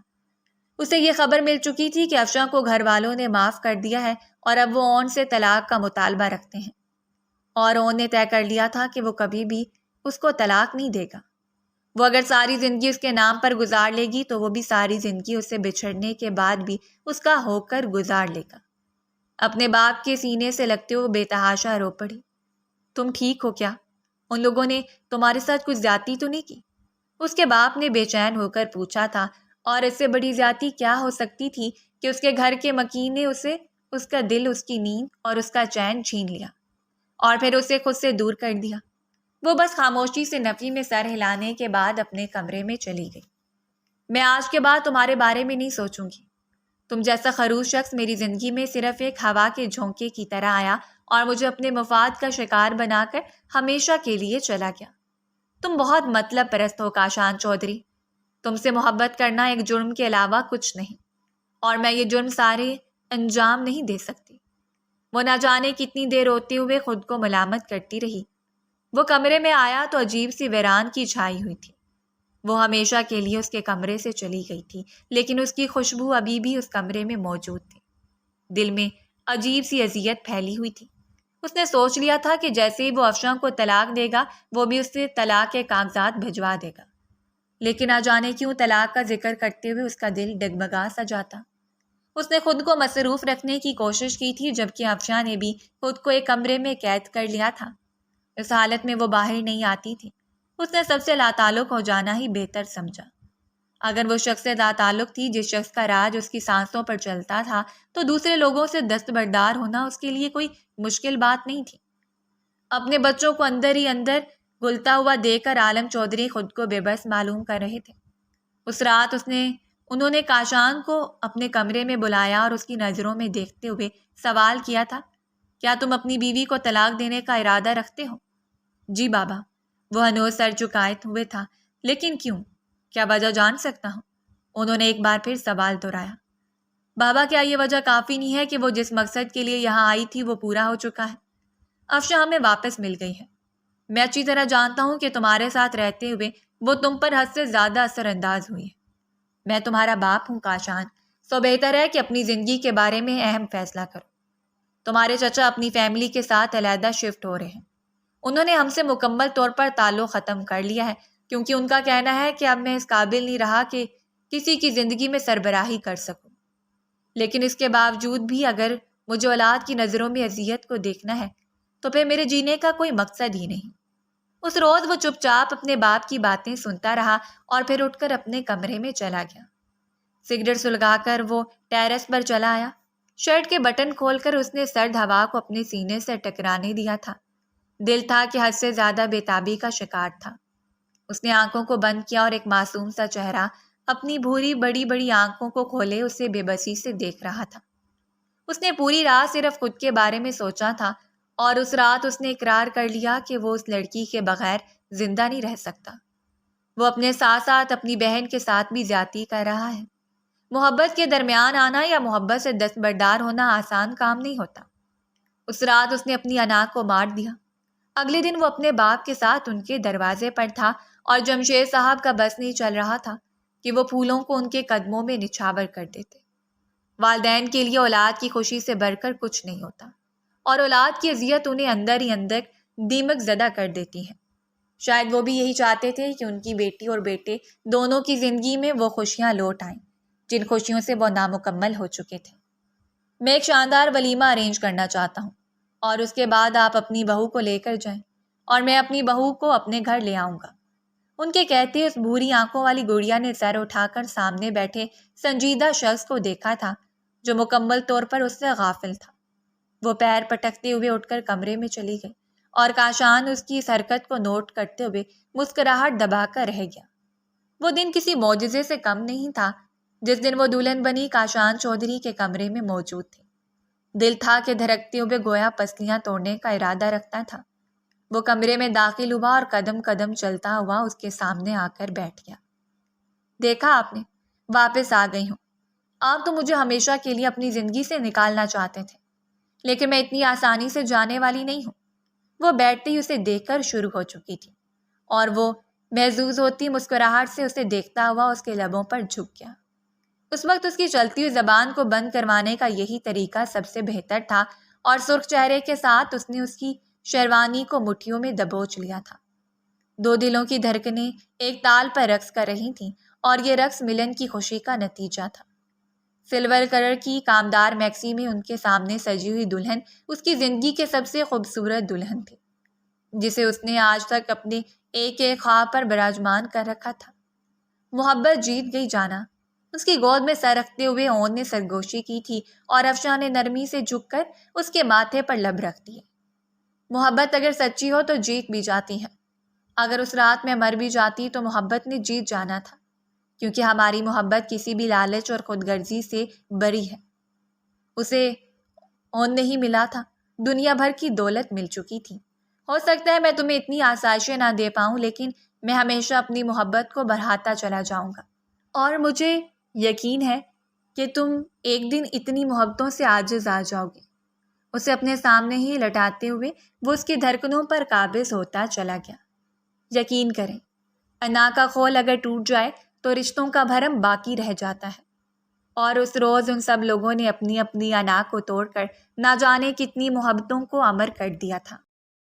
Speaker 1: اسے یہ خبر مل چکی تھی کہ افشاں کو گھر والوں نے معاف کر دیا ہے اور اب وہ اون سے طلاق کا مطالبہ رکھتے ہیں، اور اون نے طے کر لیا تھا کہ وہ کبھی بھی اس کو طلاق نہیں دے گا۔ وہ اگر ساری زندگی اس کے نام پر گزار لے گی تو وہ بھی ساری زندگی اس سے بچھڑنے کے بعد بھی اس کا ہو کر گزار لے گا۔ اپنے باپ کے سینے سے لگتے ہوئے بے تحاشا رو پڑی۔ تم ٹھیک ہو کیا؟ ان لوگوں نے تمہارے ساتھ کچھ زیادتی تو نہیں کی؟ اس کے باپ نے بے چین ہو کر پوچھا تھا، اور اس سے بڑی زیادتی کیا ہو سکتی تھی کہ اس کے گھر کے مکین نے اسے، اس کا دل، اس کی نیند اور اس کا چین چھین لیا اور پھر اسے خود سے دور کر دیا۔ وہ بس خاموشی سے نفی میں سر ہلانے کے بعد اپنے کمرے میں چلی گئی۔ میں آج کے بعد تمہارے بارے میں نہیں سوچوں گی۔ تم جیسا خروش شخص میری زندگی میں صرف ایک ہوا کے جھونکے کی طرح آیا اور مجھے اپنے مفاد کا شکار بنا کر ہمیشہ کے لیے چلا گیا۔ تم بہت مطلب پرست ہو کاشان چودھری۔ تم سے محبت کرنا ایک جرم کے علاوہ کچھ نہیں، اور میں یہ جرم سارے انجام نہیں دے سکتی۔ وہ نہ جانے کتنی دیر روتے ہوئے خود کو ملامت کرتی رہی۔ وہ کمرے میں آیا تو عجیب سی ویران کی چھائی ہوئی تھی۔ وہ ہمیشہ کے لیے اس کے کمرے سے چلی گئی تھی، لیکن اس کی خوشبو ابھی بھی اس کمرے میں موجود تھی۔ دل میں عجیب سی اذیت پھیلی ہوئی تھی۔ اس نے سوچ لیا تھا کہ جیسے ہی وہ افشاں کو طلاق دے گا وہ بھی اس سے طلاق کے کاغذات بھجوا دے گا، لیکن نہ جانے کیوں طلاق کا ذکر کرتے ہوئے اس کا دل ڈگمگا سا جاتا۔ اس نے خود کو مصروف رکھنے کی کوشش کی تھی، جبکہ افشاں نے بھی خود کو ایک کمرے میں قید کر لیا تھا۔ اس حالت میں وہ باہر نہیں آتی تھی۔ اس نے سب سے لاتعلق ہو جانا ہی بہتر سمجھا۔ اگر وہ شخص سے لاتعلق تھی جس شخص کا راج اس کی سانسوں پر چلتا تھا، تو دوسرے لوگوں سے دستبردار ہونا اس کے لیے کوئی مشکل بات نہیں تھی۔ اپنے بچوں کو اندر ہی اندر گلتا ہوا دیکھ کر عالم چودھری خود کو بے بس معلوم کر رہے تھے۔ اس رات انہوں نے کاشان کو اپنے کمرے میں بلایا اور اس کی نظروں میں دیکھتے ہوئے سوال کیا تھا، کیا تم اپنی بیوی کو طلاق دینے کا ارادہ رکھتے ہو؟ جی بابا، وہ ہنوز سر جھکائے ہوئے تھا۔ لیکن کیوں؟ کیا وجہ جان سکتا ہوں؟ انہوں نے ایک بار پھر سوال دہرایا۔ بابا، کیا یہ وجہ کافی نہیں ہے کہ وہ جس مقصد کے لیے یہاں آئی تھی وہ پورا ہو چکا ہے؟ افشاں ہمیں واپس مل گئی ہے۔ میں اچھی طرح جانتا ہوں کہ تمہارے ساتھ رہتے ہوئے وہ تم پر حد سے زیادہ اثر انداز ہوئی ہے۔ میں تمہارا باپ ہوں کاشان، سو بہتر ہے کہ اپنی زندگی کے بارے میں اہم فیصلہ کرو۔ تمہارے چچا اپنی فیملی کے ساتھ علیحدہ شفٹ ہو رہے ہیں۔ انہوں نے ہم سے مکمل طور پر تعلق ختم کر لیا ہے، کیونکہ ان کا کہنا ہے کہ اب میں اس قابل نہیں رہا کہ کسی کی زندگی میں سربراہی کر سکوں۔ لیکن اس کے باوجود بھی اگر مجھے اولاد کی نظروں میں اذیت کو دیکھنا ہے تو پھر میرے جینے کا کوئی مقصد ہی نہیں۔ اس روز وہ چپ چاپ اپنے باپ کی باتیں سنتا رہا اور پھر اٹھ کر اپنے کمرے میں چلا گیا۔ سگریٹ سلگا کر وہ ٹیرس پر چلا آیا۔ شرٹ کے بٹن کھول کر اس نے سرد ہوا کو اپنے سینے سے ٹکرانے دیا تھا۔ دل تھا کہ حد سے زیادہ بے تابی کا شکار تھا۔ اس نے آنکھوں کو بند کیا اور ایک معصوم سا چہرہ اپنی بھوری بڑی بڑی آنکھوں کو کھولے اسے بے بسی سے دیکھ رہا تھا۔ اس نے پوری رات صرف خود کے بارے میں سوچا تھا، اور اس رات اس نے اقرار کر لیا کہ وہ اس لڑکی کے بغیر زندہ نہیں رہ سکتا۔ وہ اپنے ساتھ ساتھ اپنی بہن کے ساتھ بھی زیادتی کر رہا ہے۔ محبت کے درمیان آنا یا محبت سے دستبردار ہونا آسان کام نہیں ہوتا۔ اس رات اس نے اپنی انا کو مار دیا۔ اگلے دن وہ اپنے باپ کے ساتھ ان کے دروازے پر تھا، اور جمشید صاحب کا بس نہیں چل رہا تھا کہ وہ پھولوں کو ان کے قدموں میں نچھاور کر دیتے۔ والدین کے لیے اولاد کی خوشی سے بڑھ کر کچھ نہیں ہوتا، اور اولاد کی اذیت انہیں اندر ہی اندر دیمک زدہ کر دیتی ہے۔ شاید وہ بھی یہی چاہتے تھے کہ ان کی بیٹی اور بیٹے دونوں کی زندگی میں وہ خوشیاں لوٹ آئیں جن خوشیوں سے وہ نامکمل ہو چکے تھے۔ میں ایک شاندار ولیمہ ارینج کرنا چاہتا ہوں، اور اس کے بعد آپ اپنی بہو کو لے کر جائیں، اور میں اپنی بہو کو اپنے گھر لے آؤں گا۔ ان کے کہتے اس بھوری آنکھوں والی گڑیا نے سر اٹھا کر سامنے بیٹھے سنجیدہ شخص کو دیکھا تھا جو مکمل طور پر اس سے غافل تھا۔ وہ پیر پٹکتے ہوئے اٹھ کر کمرے میں چلی گئی، اور کاشان اس کی اس حرکت کو نوٹ کرتے ہوئے مسکراہٹ دبا کر رہ گیا۔ وہ دن کسی معجزے سے کم نہیں تھا جس دن وہ دلہن بنی کاشان چودھری کے کمرے میں موجود تھی۔ دل تھا کہ دھڑکتے ہوئے گویا پسلیاں توڑنے کا ارادہ رکھتا تھا۔ وہ کمرے میں داخل ہوا اور قدم قدم چلتا ہوا اس کے سامنے آ کر بیٹھ گیا۔ دیکھا آپ نے، واپس آ گئی ہوں۔ آپ تو مجھے ہمیشہ کے لیے اپنی زندگی سے نکالنا چاہتے تھے، لیکن میں اتنی آسانی سے جانے والی نہیں ہوں۔ وہ بیٹھتے ہی اسے دیکھ کر شروع ہو چکی تھی، اور وہ محظوظ ہوتی مسکراہٹ سے اسے دیکھتا ہوا اس کے لبوں پر جھک گیا۔ اس وقت اس کی چلتی ہوئی زبان کو بند کروانے کا یہی طریقہ سب سے بہتر تھا، اور سرخ چہرے کے ساتھ اس نے اس کی شیروانی کو مٹھیوں میں دبوچ لیا تھا۔ دو دلوں کی دھڑکنیں ایک تال پر رقص کر رہی تھیں، اور یہ رقص ملن کی خوشی کا نتیجہ تھا۔ سلور کلر کی کامدار میکسی میں ان کے سامنے سجی ہوئی دلہن اس کی زندگی کے سب سے خوبصورت دلہن تھی، جسے اس نے آج تک اپنے ایک ایک خواب پر براجمان کر رکھا تھا۔ محبت جیت گئی جانا، اس کی گود میں سر رکھتے ہوئے اون نے سرگوشی کی تھی، اور افشاں نے نرمی سے جھک کر اس کے ماتھے پر لب رکھ دیے۔ محبت اگر سچی ہو تو جیت بھی جاتی ہے۔ اگر اس رات میں مر بھی جاتی تو محبت نے جیت جانا تھا، کیونکہ ہماری محبت کسی بھی لالچ اور خود غرضی سے بری ہے۔ اسے اون نہیں ملا تھا، دنیا بھر کی دولت مل چکی تھی۔ ہو سکتا ہے میں تمہیں اتنی آسائشیں نہ دے پاؤں، لیکن میں ہمیشہ اپنی محبت کو بڑھاتا چلا جاؤں گا، اور مجھے یقین ہے کہ تم ایک دن اتنی محبتوں سے عاجز آ جاؤ گے۔ اسے اپنے سامنے ہی لٹاتے ہوئے وہ اس کی دھڑکنوں پر قابض ہوتا چلا گیا۔ یقین کریں، انا کا خول اگر ٹوٹ جائے تو رشتوں کا بھرم باقی رہ جاتا ہے، اور اس روز ان سب لوگوں نے اپنی اپنی انا کو توڑ کر نہ جانے کتنی محبتوں کو امر کر دیا تھا۔